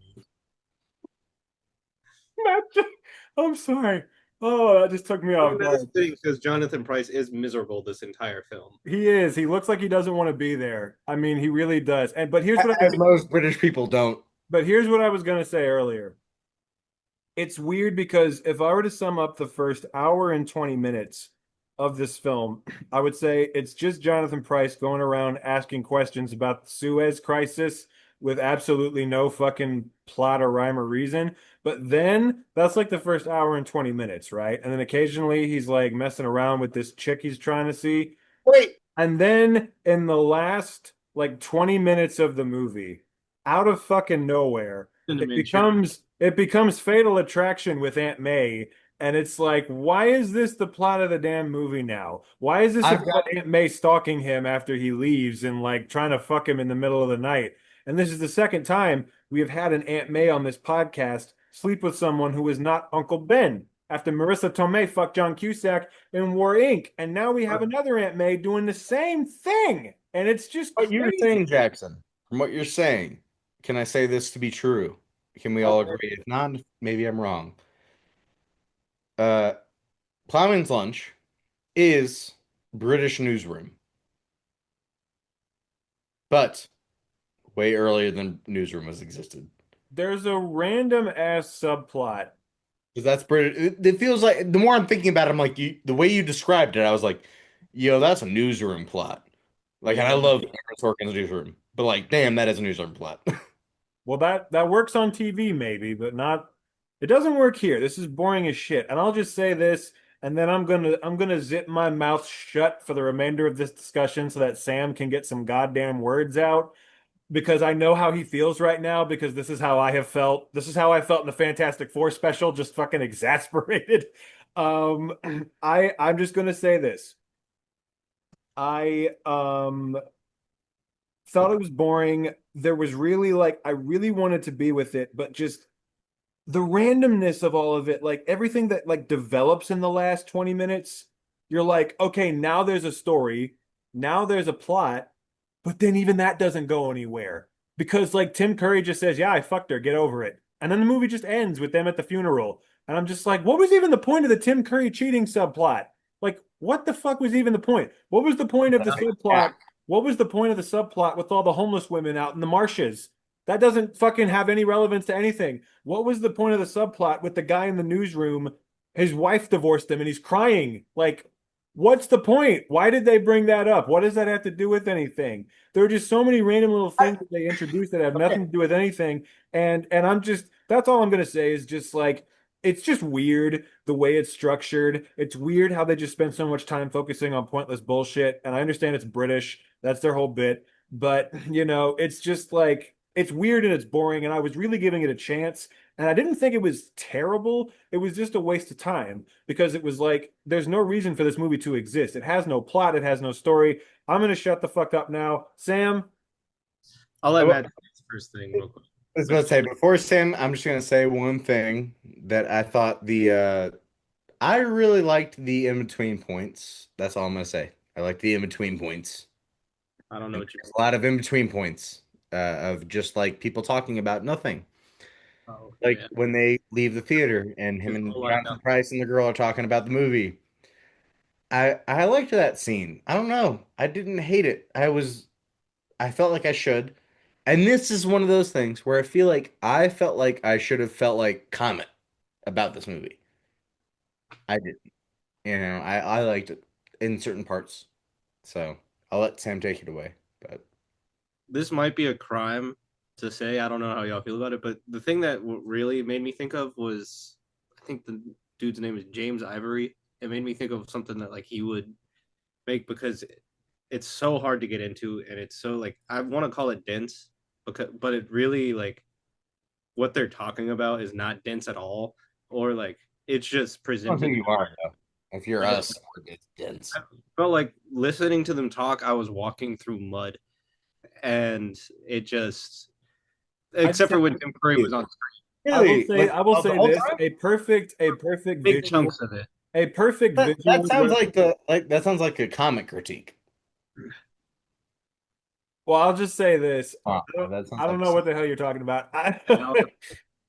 move. I'm sorry. Oh, that just took me off guard. Because Jonathan Pryce is miserable this entire film. He is. He looks like he doesn't want to be there. I mean, he really does. And As most British people don't. but here's what I was gonna say earlier. It's weird because if I were to sum up the first hour and 20 minutes of this film, I would say it's just Jonathan Pryce going around asking questions about the Suez Crisis with absolutely no fucking plot or rhyme or reason. But then that's like the first hour and 20 minutes, right? And then occasionally he's like messing around with this chick he's trying to see. Wait, And then in the last like 20 minutes of the movie, out of fucking nowhere, it becomes Fatal Attraction with Aunt May. And it's like, why is this the plot of the damn movie now? Why is this about Aunt May stalking him after he leaves and like trying to fuck him in the middle of the night? And this is the second time we have had an Aunt May on this podcast sleep with someone who is not Uncle Ben after Marissa Tomei fucked John Cusack in War Inc. And now we have another Aunt May doing the same thing. And it's just what you're crazy. saying, Jackson, from what you're saying, can I say this to be true? Can we all agree? If not, maybe I'm wrong. Ploughman's Lunch is British newsroom, but way earlier than newsroom has existed. There's a random ass subplot. Because that's British. It feels like the more I'm thinking about it, I'm like, the way you described it, I was like, yo, that's a newsroom plot. Like, and I love Aaron Sorkin's newsroom, but like, damn, that is a newsroom plot. Well, that works on TV maybe, but not. It doesn't work here. This is boring as shit. And I'll just say this, and then I'm gonna zip my mouth shut for the remainder of this discussion so that Sam can get some goddamn words out. Because I know how he feels right now, because this is how I have felt. This is how I felt in the Fantastic Four special, just fucking exasperated. Um, I'm just gonna say this. I thought it was boring. There was really like I really wanted to be with it, but just the randomness of all of it, like everything that like develops in the last 20 minutes, you're like, okay, now there's a story, now there's a plot, but then even that doesn't go anywhere. Because like Tim Curry just says, yeah, I fucked her, get over it. And then the movie just ends with them at the funeral. And I'm just like, what was even the point of the Tim Curry cheating subplot? Like, what the fuck was even the point? What was the point of the subplot? What was the point of the subplot with all the homeless women out in the marshes? That doesn't fucking have any relevance to anything. What was the point of the subplot with the guy in the newsroom? His wife divorced him and he's crying. Like, what's the point? Why did they bring that up? What does that have to do with anything? There are just so many random little things that they introduced that have nothing to do with anything. And I'm just that's all I'm gonna say is just like it's just weird the way it's structured. It's weird how they just spend so much time focusing on pointless bullshit. And I understand it's British, that's their whole bit. But it's just like it's weird and it's boring. And I was really giving it a chance. And I didn't think it was terrible. It was just a waste of time because it was like, there's no reason for this movie to exist. It has no plot. It has no story. I'm going to shut the fuck up now. Sam? I'll let Matt say his first thing real quick. I was about to say, before Sam, I'm just going to say one thing that I thought I really liked the in-between points. That's all I'm going to say. I like the in-between points. I don't know what There's a lot of in-between points of just like people talking about nothing. Like when they leave the theater and him and Jonathan Pryce and the girl are talking about the movie. I liked that scene. I don't know. I didn't hate it. I felt like I should. And this is one of those things where I felt like I should have felt like Comet about this movie. I didn't. I liked it in certain parts. So I'll let Sam take it away. But this might be a crime to say. I don't know how y'all feel about it, but the thing that really made me think of was, I think the dude's name is James Ivory. It made me think of something that like he would make because it's so hard to get into and it's so like I want to call it dense but it really like what they're talking about is not dense at all or like it's just I don't presented. think you are though. If you're us, it's dense. I felt like listening to them talk, I was walking through mud, and it just except for when Tim Curry was on screen. Really? Like I will the say whole this, time? a perfect Big visual, chunks of it. a perfect That visual. sounds like that sounds like a comic critique. Well, I'll just say this. Oh, that sounds I don't like know what the hell you're talking about. well,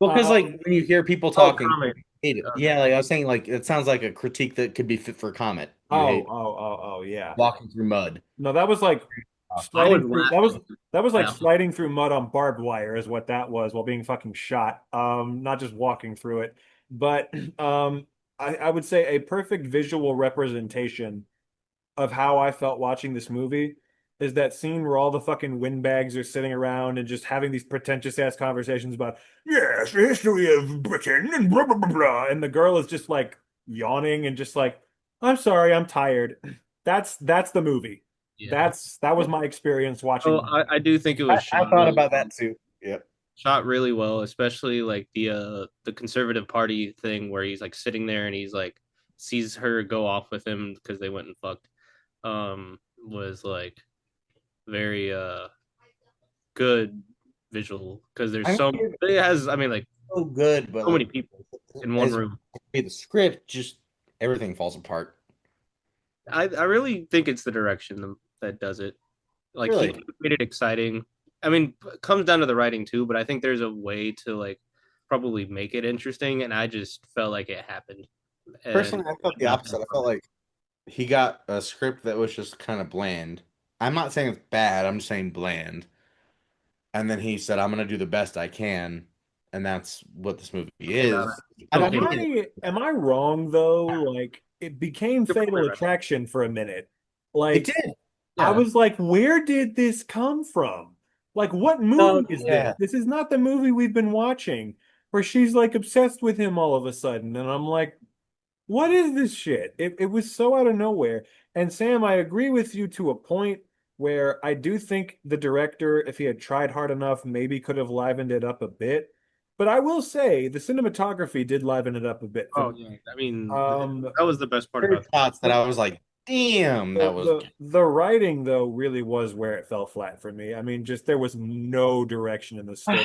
because like Um, when you hear people Oh, talking, Comet. you hate it. Okay. Yeah, like I was saying, like it sounds like a critique that could be fit for Comet. You hate yeah. walking through mud. No, that was like I would sliding through. laugh. That was like Yeah. sliding through mud on barbed wire, is what that was, while being fucking shot. Not just walking through it, but I would say a perfect visual representation of how I felt watching this movie is that scene where all the fucking windbags are sitting around and just having these pretentious ass conversations about, yes, the history of Britain and blah blah blah blah, and the girl is just like yawning and just like, I'm sorry, I'm tired. That's the movie. Yeah. That was my experience Oh, watching. I do think it was I shot thought really about well. that too. Yep. Shot really well, especially like the conservative party thing where he's like sitting there and he's like sees her go off with him because they went and fucked. Was like very good visual because there's I mean, so it's it has, I mean, like so good, but so many like people in one as room. the script, just everything falls apart. I really think it's the direction that does it. Like he Really, made it exciting. I mean, it comes down to the writing too, but I think there's a way to like probably make it interesting, and I just felt like it happened. And personally, I felt the opposite. I felt like he got a script that was just kind of bland. I'm not saying it's bad. I'm just saying bland. And then he said, "I'm gonna do the best I can," and that's what this movie is. I Still don't came out. hate it. Am I wrong though? Like it became Good point, Fatal right? Attraction for a minute. It Like did. I Yeah. was like, where did this come from? Like, what No, movie is this? yeah. This is not the movie we've been watching, where she's like obsessed with him all of a sudden. And I'm like, what is this shit? It was so out of nowhere. And Sam, I agree with you to a point where I do think the director, if he had tried hard enough, maybe could have livened it up a bit. But I will say the cinematography did liven it up a bit for Oh me. yeah. I mean, Um, that was the best part There about shots that I was like, "Damn, that was." the writing though really was where it fell flat for me. I mean, just there was no direction in the story.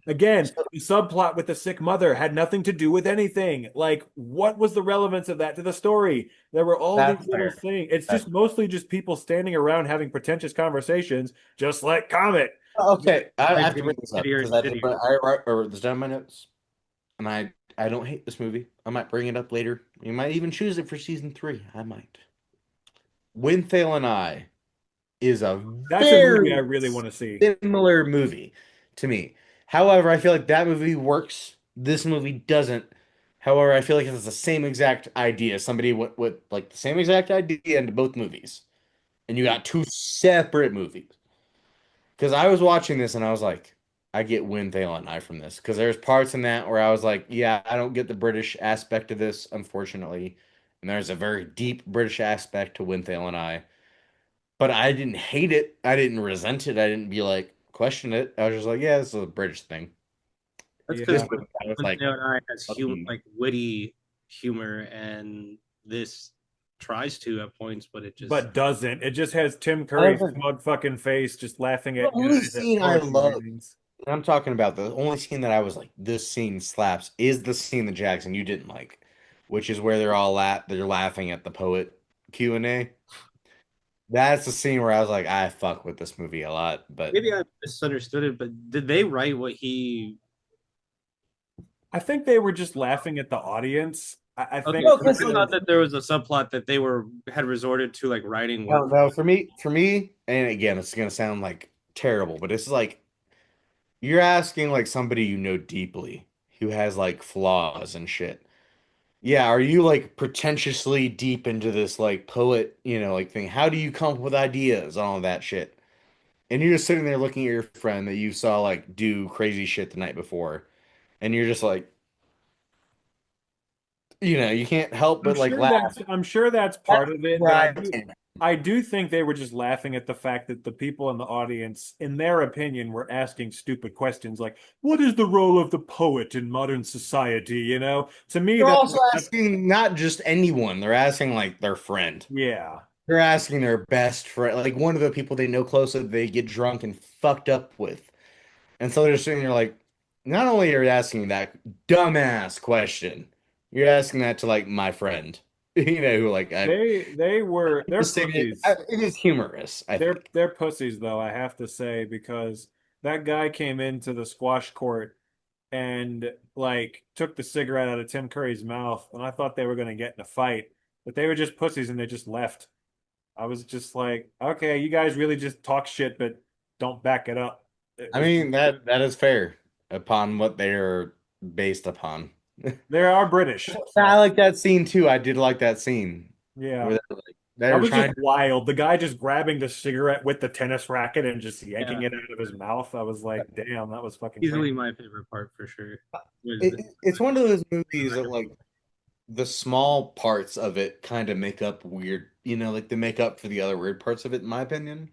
Again, the subplot with the sick mother had nothing to do with anything. Like, what was the relevance of that to the story? There were all these That's little fair. things. It's That's just mostly just people standing around having pretentious conversations, just like Comet. okay. I have to bring getting this up shittier because and shittier. I write or this down in my notes, and I don't hate this movie. I might bring it up later. You might even choose it for season 3. I might. Winthale and I is a That's a movie I very really want to see. similar movie to me. However, I feel like that movie works. This movie doesn't. However, I feel like it's the same exact idea. Somebody with like the same exact idea into both movies, and you got two separate movies. Because I was watching this and I was like, I get Winthale and I from this. Because there's parts in that where I was like, yeah, I don't get the British aspect of this, unfortunately. And there's a very deep British aspect to Winthale and I. But I didn't hate it. I didn't resent it. I didn't be like, question it. I was just like, yeah, this is a British thing. That's This because Yeah. movie, I was like, Leo and I has fucking, like witty humor, and this tries to at points, but it just But doesn't. It just has Tim Curry's however, smug fucking face just laughing the at only guys at scene I poetry love, readings. and I'm talking about the only scene that I was like, this scene slaps, is the scene that Jackson you didn't like, which is where they're laughing at the poet Q&A. That's the scene where I was like, I fuck with this movie a lot, but maybe I misunderstood it. But did they write what he? I think they were just laughing at the audience. I Okay, think no, I because thought that there was a subplot that they were had resorted to like writing no, what. no, for me, and again, it's gonna sound like terrible, but it's like you're asking like somebody you know deeply who has like flaws and shit. Yeah, are you like pretentiously deep into this like poet, like thing? How do you come up with ideas and all of that shit? And you're just sitting there looking at your friend that you saw like do crazy shit the night before, and you're just like, you can't help but like laugh. I'm sure that's That's part of it, where but I came. I do think they were just laughing at the fact that the people in the audience, in their opinion, were asking stupid questions like, "What is the role of the poet in modern society?" You know, to me, They're also asking not just anyone, they're asking like their friend. yeah. They're asking their best friend, like one of the people they know closely, they get drunk and fucked up with. And so they're sitting there like, not only are you asking that dumbass question, you're asking that to like my friend, who like They're just saying pussies. it is humorous, I think. They're pussies though, I have to say, because that guy came into the squash court and like took the cigarette out of Tim Curry's mouth, and I thought they were gonna get in a fight, but they were just pussies and they just left. I was just like, okay, you guys really just talk shit, but don't back it up. It I was mean that is fair upon what they are based upon. they are British, I so like that scene too. I did like that scene yeah. where they That were was just trying. wild. The guy just grabbing the cigarette with the tennis racket and just yanking Yeah. it out of his mouth. I was like, damn, that was fucking Easily crazy. my favorite part for sure. It's one of those movies that like the small parts of it kind of make up weird, like they make up for the other weird parts of it, in my opinion.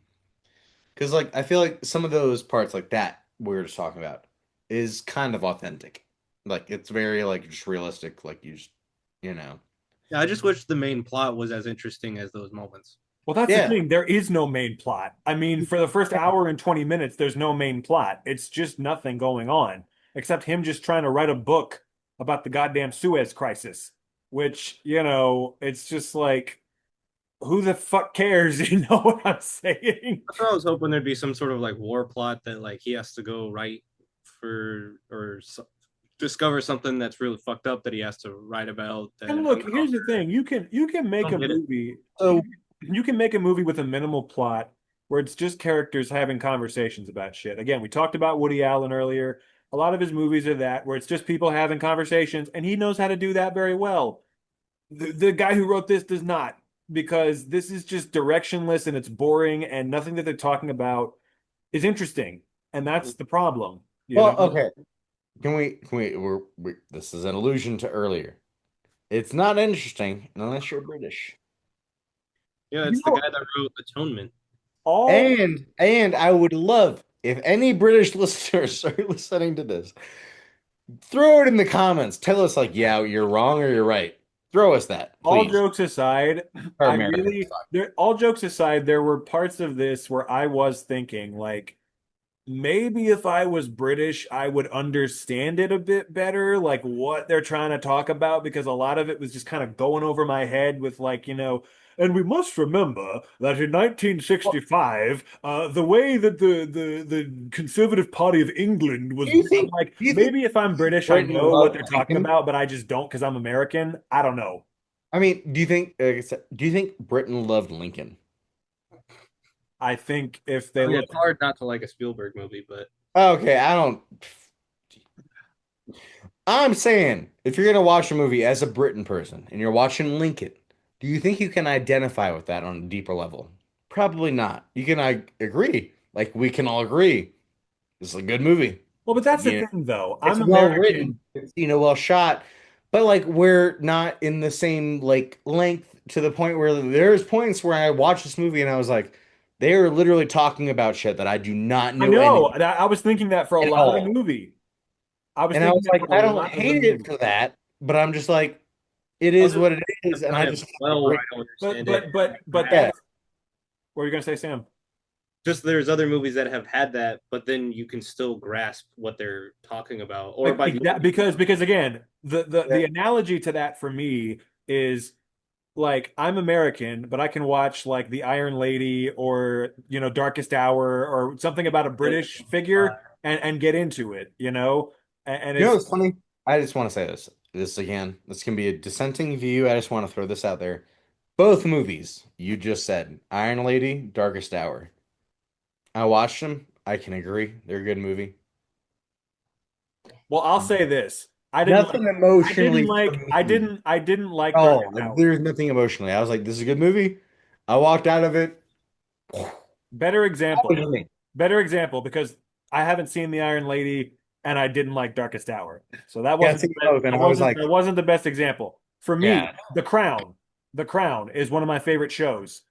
Because like I feel like some of those parts like that we were just talking about is kind of authentic. Like it's very like just realistic, like you know. Yeah, I just wish the main plot was as interesting as those moments. Well, that's the Yeah. thing. There is no main plot. I mean, for the first hour and 20 minutes, there's no main plot. It's just nothing going on except him just trying to write a book about the goddamn Suez crisis, which, it's just like, who the fuck cares? You know what I'm saying? That's what I was hoping there'd be some sort of like war plot that like he has to go write for or discover something that's really fucked up that he has to write about. That And look, here's the thing. You can make a Don't get it. movie. So You can make a movie with a minimal plot where it's just characters having conversations about shit. Again, we talked about Woody Allen earlier. A lot of his movies are that where it's just people having conversations, and he knows how to do that very well. The guy who wrote this does not, because this is just directionless and it's boring, and nothing that they're talking about is interesting. And that's the problem. You well, know? okay. This is an allusion to earlier. It's not interesting unless you're British. Yeah, You it's the know- guy that wrote Atonement. All And I would love if any British listeners are listening to this, throw it in the comments. Tell us like, yeah, you're wrong or you're right. Throw us that, all please. jokes aside, Or I American. really there all jokes aside, there were parts of this where I was thinking like maybe if I was British, I would understand it a bit better, like what they're trying to talk about, because a lot of it was just kind of going over my head with like, and we must remember that in 1965, the way that the Conservative Party of England was, Do you I'm think? like, Do you think maybe if I'm British, I Britain know what loved they're talking Lincoln? about, but I just don't because I'm American. I don't know. I mean, do you think? Like I said, do you think Britain loved Lincoln? I think if I they mean, look, it's hard not to like a Spielberg movie, but Okay, I don't. I'm saying if you're gonna watch a movie as a Britain person and you're watching Lincoln, do you think you can identify with that on a deeper level? Probably not. You can agree, like we can all agree, this is a good movie. well, but that's the You know, thing, though. it's I'm well American. written, it's, well shot, but like we're not in the same like length to the point where there's points where I watched this movie and I was like, they are literally talking about shit that I do not I know know. any I was thinking that for a at lot of the all. movie. I was And I thinking was that like, for a I don't lot of the hate it movie. for that, but I'm just like, it I'll is just what it is, and done I it just well where I don't But understand but it. but yeah. that's what are you gonna say, Sam? Just there's other movies that have had that, but then you can still grasp what they're talking about, or by Because again, Yeah. the analogy to that for me is like I'm American, but I can watch like The Iron Lady or Darkest Hour or something about a British figure and get into it, and You know it's what's funny? I just want to say this. This again, this can be a dissenting view. I just want to throw this out there. Both movies you just said, Iron Lady, Darkest Hour. I watched them. I can agree. They're a good movie. well, I'll say this. Nothing emotionally for me. I didn't like Oh, Darkest Hour. there's nothing emotionally. I was like, this is a good movie. I walked out of it. Better What do example. you think? Better example because I haven't seen The Iron Lady and I didn't like Darkest Hour. So that Yeah, I wasn't think both, and I was like, that wasn't the best example. For me, yeah, The Crown. The Crown is one of my favorite shows.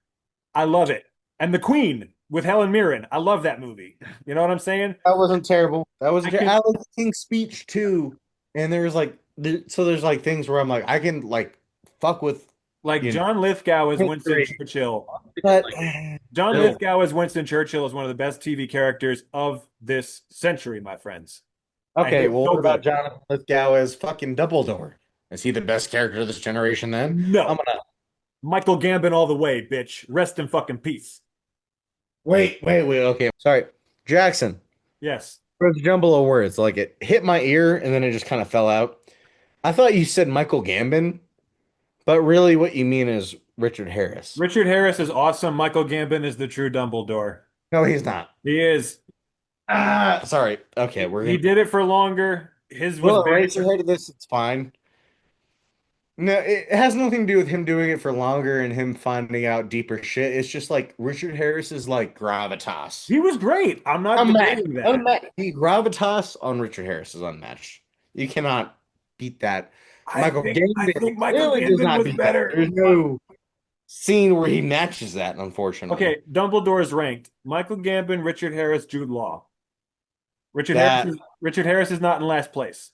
I love it. And The Queen with Helen Mirren. I love that movie. You know what I'm saying? that wasn't terrible. That I wasn't terrible. can I like the King's Speech too. And there's like, so there's like things where I'm like, I can like fuck with, like you know, John Lithgow as Winston history. Churchill. But John No. Lithgow as Winston Churchill is one of the best TV characters of this century, my friends. Okay, he's well, so what about good. Jonathan Lithgow as fucking Dumbledore? Is he the best character of this generation then? No. I'm gonna Michael Gambon all the way, bitch. Rest in fucking peace. wait. Okay, sorry, Jackson. Yes. There's a jumble of words. Like it hit my ear and then it just kind of fell out. I thought you said Michael Gambon, but really what you mean is Richard Harris. Richard Harris is awesome. Michael Gambon is the true Dumbledore. No, he's not. He is. Sorry. Okay, we're He gonna did it for longer. His was we'll better. erase your head of this. It's fine. No, it has nothing to do with him doing it for longer and him finding out deeper shit. It's just like Richard Harris is like gravitas. He was great. I'm not debating that. Unmatched. The gravitas on Richard Harris is unmatched. You cannot beat that. I think Michael clearly does Gambon not was beat better. that. There's no scene where he matches that, unfortunately. Okay, Dumbledore's ranked. Michael Gambon, Richard Harris, Jude Law. Richard Harris is not in last place.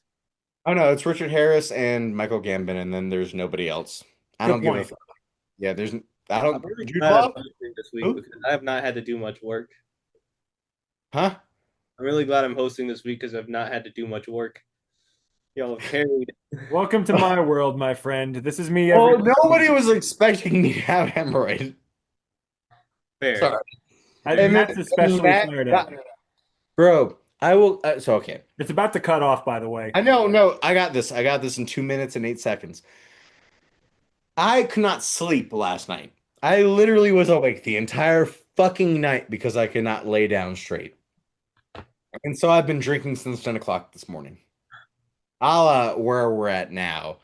Oh no, it's Richard Harris and Michael Gambon, and then there's nobody else. I Good don't give a point. fuck. Yeah, there's I I'm don't. really Jude glad Law? I'm hosting this week Who? because I have not had to do much work. Huh? I'm really glad I'm hosting this week because I've not had to do much work. Y'all have carried. Welcome to my world, my friend. This is me Oh, every nobody was expecting me to have hemorrhoid. Fair. Sorry. And that's especially Matt fired got- up. Bro, I will. So okay. It's about to cut off, by the way. I know. No, I got this. I got this in 2 minutes and 8 seconds. I could not sleep last night. I literally was awake the entire fucking night because I could not lay down straight. And so I've been drinking since 10 o'clock this morning. Where we're at now.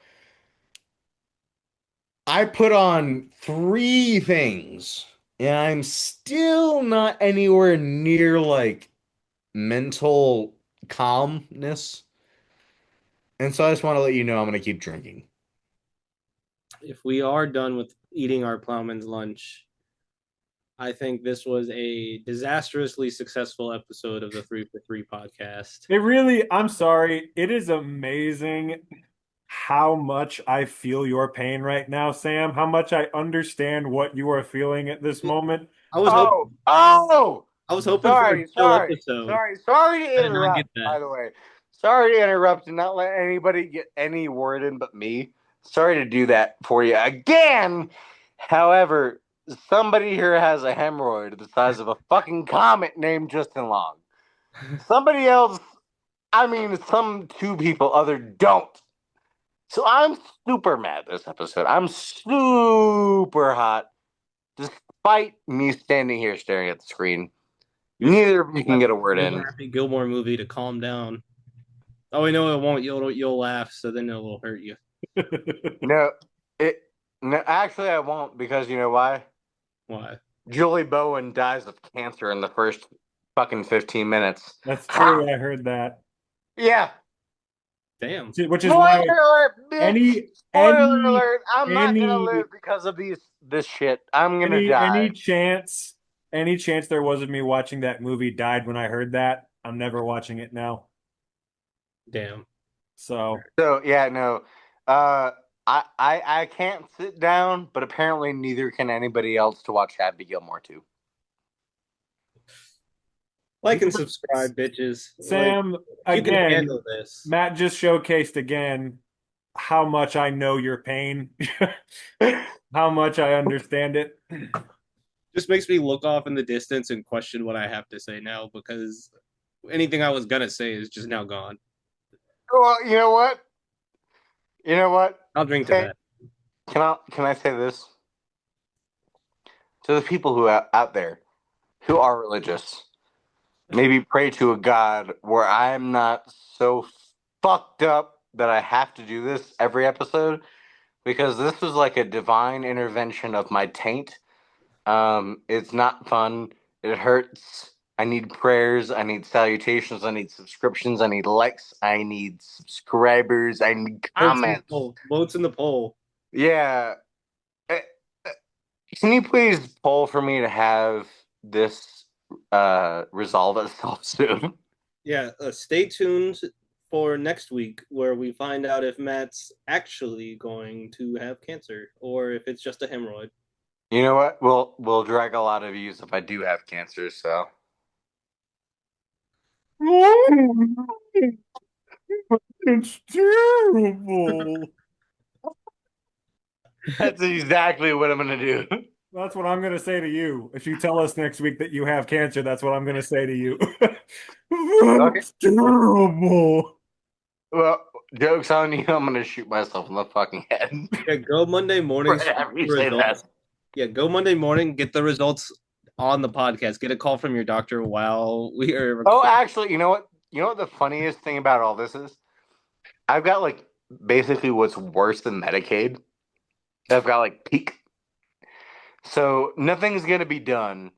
I put on 3 things, and I'm still not anywhere near like mental calmness. And so I just want to let you know I'm going to keep drinking. If we are done with eating our Ploughman's lunch, I think this was a disastrously successful episode of the 3 for 3 podcast. It really, I'm sorry. It is amazing how much I feel your pain right now, Sam. How much I understand what you are feeling at this moment. I was hoping. I was hoping for a chill episode. Sorry to I did not interrupt, get that. by the way. Sorry to interrupt and not let anybody get any word in but me. Sorry to do that for you again. However, somebody here has a hemorrhoid the size of a fucking comet named Justin Long. Somebody else, some 2 people other don't. So I'm super mad this episode. I'm super hot. Despite me standing here staring at the screen. Neither of you can get a word in. Happy Gilmore movie to calm down. Oh, I know it won't. You'll laugh, so then it will hurt you. No, actually I won't, because you know why? Why? Julie Bowen dies of cancer in the first fucking 15 minutes. That's true. I heard that. Yeah. Damn. Which is why Spoiler alert, Spoiler alert. I'm not any- gonna live because of this shit. I'm gonna die. Any chance there was of me watching that movie died when I heard that. I'm never watching it now. Damn. So yeah, no. I can't sit down, but apparently neither can anybody else to watch Happy Gilmore 2. Like and subscribe, bitches. Sam, Like, you can again, handle this. Matt just showcased again how much I know your pain, how much I understand it. Just makes me look off in the distance and question what I have to say now, because anything I was gonna say is just now gone. Well, you know what? I'll drink to that. Can I say this to the people who are out there who are religious? Maybe pray to a God where I am not so fucked up that I have to do this every episode, because this was like a divine intervention of my taint. It's not fun. It hurts. I need prayers. I need salutations. I need subscriptions. I need likes. I need subscribers. I need comments. Votes in the poll. Yeah. Can you please poll for me to have this resolve itself soon? Yeah, stay tuned for next week, where we find out if Matt's actually going to have cancer or if it's just a hemorrhoid. You know what? We'll drag a lot of views if I do have cancer, so. It's terrible. That's exactly what I'm gonna do. That's what I'm going to say to you. If you tell us next week that you have cancer, that's what I'm going to say to you. Okay. That's terrible. Well, joke's on you. I'm gonna shoot myself in the fucking head. Yeah, go Monday morning. Right after you get the say results. Yeah, go Monday morning. Get the results on the podcast. Get a call from your doctor while we are. Oh, actually, you know what? You know what the funniest thing about all this is? I've got like basically what's worse than Medicaid. I've got like peak. So nothing's gonna be done.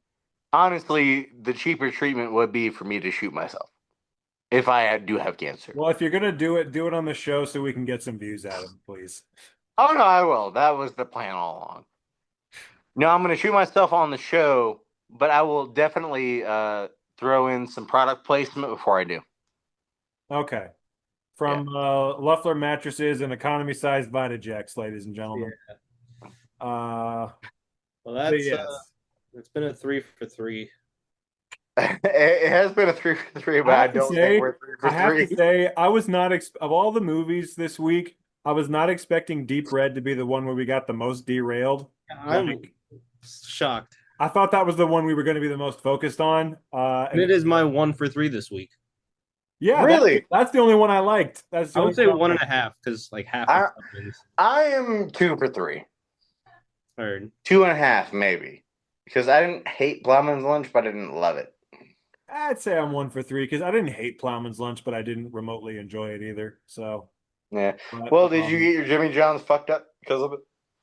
Honestly, the cheaper treatment would be for me to shoot myself if I do have cancer. Well, if you're going to do it on the show so we can get some views out of it, please. Oh no, I will. That was the plan all along. No, I'm gonna shoot myself on the show, but I will definitely throw in some product placement before I do. Okay. From Luffler mattresses and economy-sized Vitejects, ladies and gentlemen. Well, So that's yes. it's been a 3 for 3. It has been a 3 for 3, but I don't think we're 3 for I have 3. to say, I was not of all the movies this week, I was not expecting Deep Red to be the one where we got the most derailed. I'm shocked. I thought that was the one we were going to be the most focused on. And it is my 1 for 3 this week. Yeah, Really? that's the only one I liked. That's the I would say only one 1.5 because like half I- of stuff is I am 2 for 3. heard. 2.5 maybe. Because I didn't hate Ploughman's Lunch, but I didn't love it. I'd say I'm 1 for 3 because I didn't hate Ploughman's Lunch, but I didn't remotely enjoy it either. So, Yeah. but, Well, did you get your Jimmy John's fucked up because of it?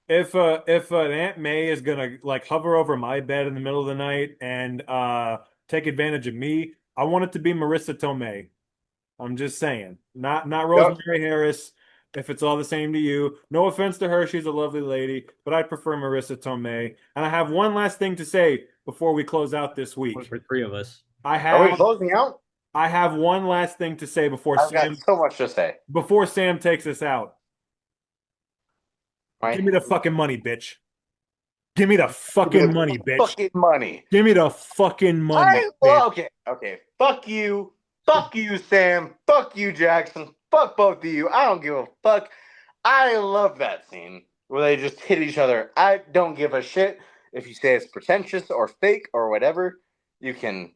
if an Aunt May is gonna like hover over my bed in the middle of the night and take advantage of me, I want it to be Marissa Tomei. I'm just saying, not Rosemary Harris. If it's all the same to you, no offense to her, she's a lovely lady, but I prefer Marissa Tomei. And I have one last thing to say before we close out this week. 1 for 3 of us. Are we closing out? I have one last thing to say before I've got so much to say. Sam takes us out. Right? Give me the fucking money, bitch. Give me the fucking money, bitch. Fucking money. Give me the fucking money. Okay. Fuck you. Fuck you, Sam. Fuck you, Jackson. Fuck both of you. I don't give a fuck. I love that scene where they just hit each other. I don't give a shit if you say it's pretentious or fake or whatever. You can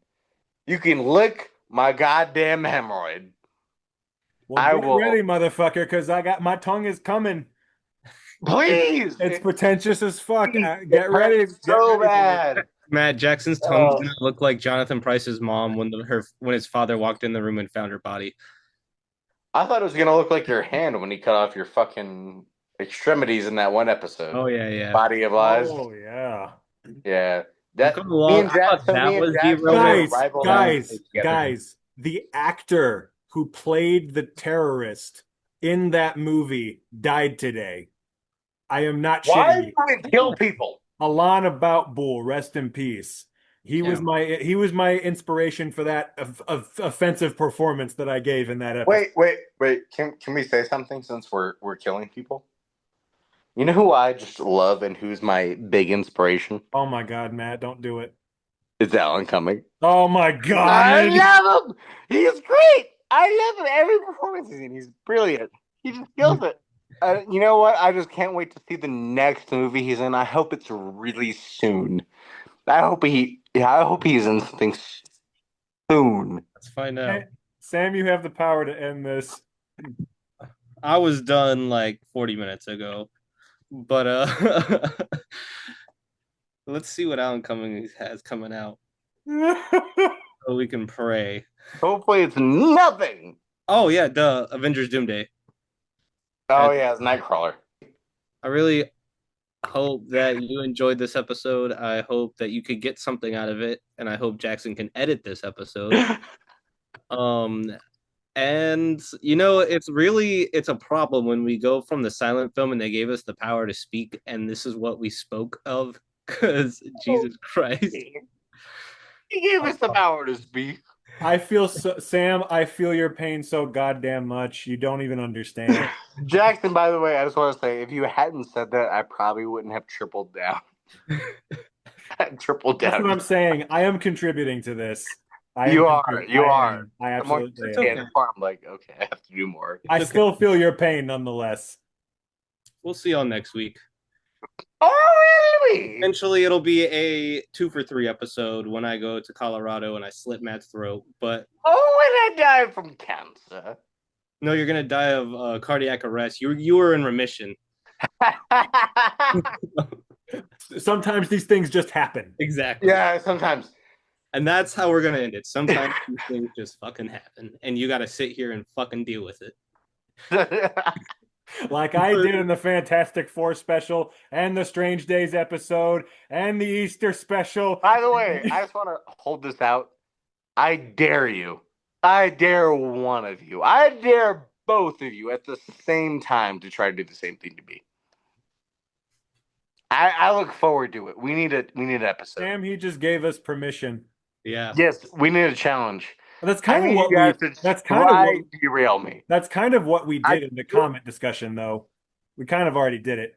lick my goddamn hemorrhoid. Well, get ready, motherfucker, because my tongue is coming. Please. It's pretentious as fuck. Get ready. So bad. Matt, Jackson's tongue's gonna look like Jonathan Pryce's mom when his father walked in the room and found her body. I thought it was gonna look like your hand when he cut off your fucking extremities in that one episode. Oh yeah. Body of Lies. Oh yeah. Yeah. Guys, the actor who played the terrorist in that movie died today. I am not shitting. Why do we kill people? Alana Boutboul, rest in peace. He was my inspiration for that offensive performance that I gave in that episode. Wait. Can we say something since we're killing people? You know who I just love and who's my big inspiration? Oh my God, Matt, don't do it. It's Alan Cumming. Oh my God. I love him. He's great. I love him. Every performance he's in, he's brilliant. He just kills it. You know what? I just can't wait to see the next movie he's in. I hope it's really soon. I hope he's in something soon. Let's find out. Hey, Sam, you have the power to end this. I was done like 40 minutes ago. But let's see what Alan Cumming has coming out. So we can pray. Hopefully it's nothing. Oh yeah, duh. Avengers Doomsday. Oh yeah, it's Nightcrawler. I really hope that you enjoyed this episode. I hope that you could get something out of it, and I hope Jackson can edit this episode. And it's a problem when we go from the silent film and they gave us the power to speak, and this is what we spoke of, because Jesus Christ. He gave us the power to speak. Sam, I feel your pain so goddamn much. You don't even understand. Jackson, by the way, I just want to say, if you hadn't said that, I probably wouldn't have tripled down. That's what I'm saying. I am contributing to this. You are. I The more absolutely you am. say it, the more I'm like, okay, I have to do more. I still feel your pain nonetheless. We'll see y'all next week. Oh, really? Eventually, it'll be a 2 for 3 episode when I go to Colorado and I slit Matt's throat. But Oh, when I die from cancer. no, you're gonna die of cardiac arrest. You were in remission. Sometimes these things just happen. Exactly. Yeah, sometimes. And that's how we're gonna end it. Sometimes these things just fucking happen, and you gotta sit here and fucking deal with it. Like I did in the Fantastic Four special and the Strange Days episode and the Easter special. By the way, I just want to hold this out. I dare you. I dare one of you. I dare both of you at the same time to try to do the same thing to me. I look forward to it. We need an episode. Sam, he just gave us permission. Yeah. Yes, we need a challenge. That's kind of what derail me. That's kind of what we did in the Comet discussion, though. We kind of already did it.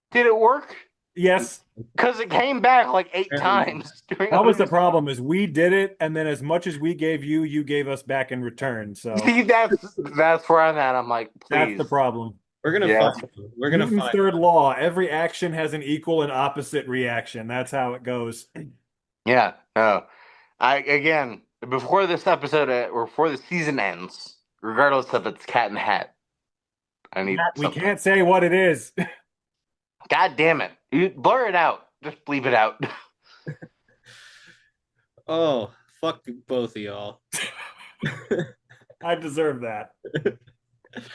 Did it work? Yes. Because it came back like 8 times. That was the problem, is we did it, and then as much as we gave you, you gave us back in return. So see, that's where I'm at. I'm like, please. That's the problem. We're gonna find. We're gonna Newton's find. third law: every action has an equal and opposite reaction. That's how it goes. Yeah. No. Again, before this episode or before the season ends, regardless if it's cat and hat, I need. We can't say what it is. God damn it! You blur it out. Just bleep it out. Oh, fuck both of y'all. I deserve that.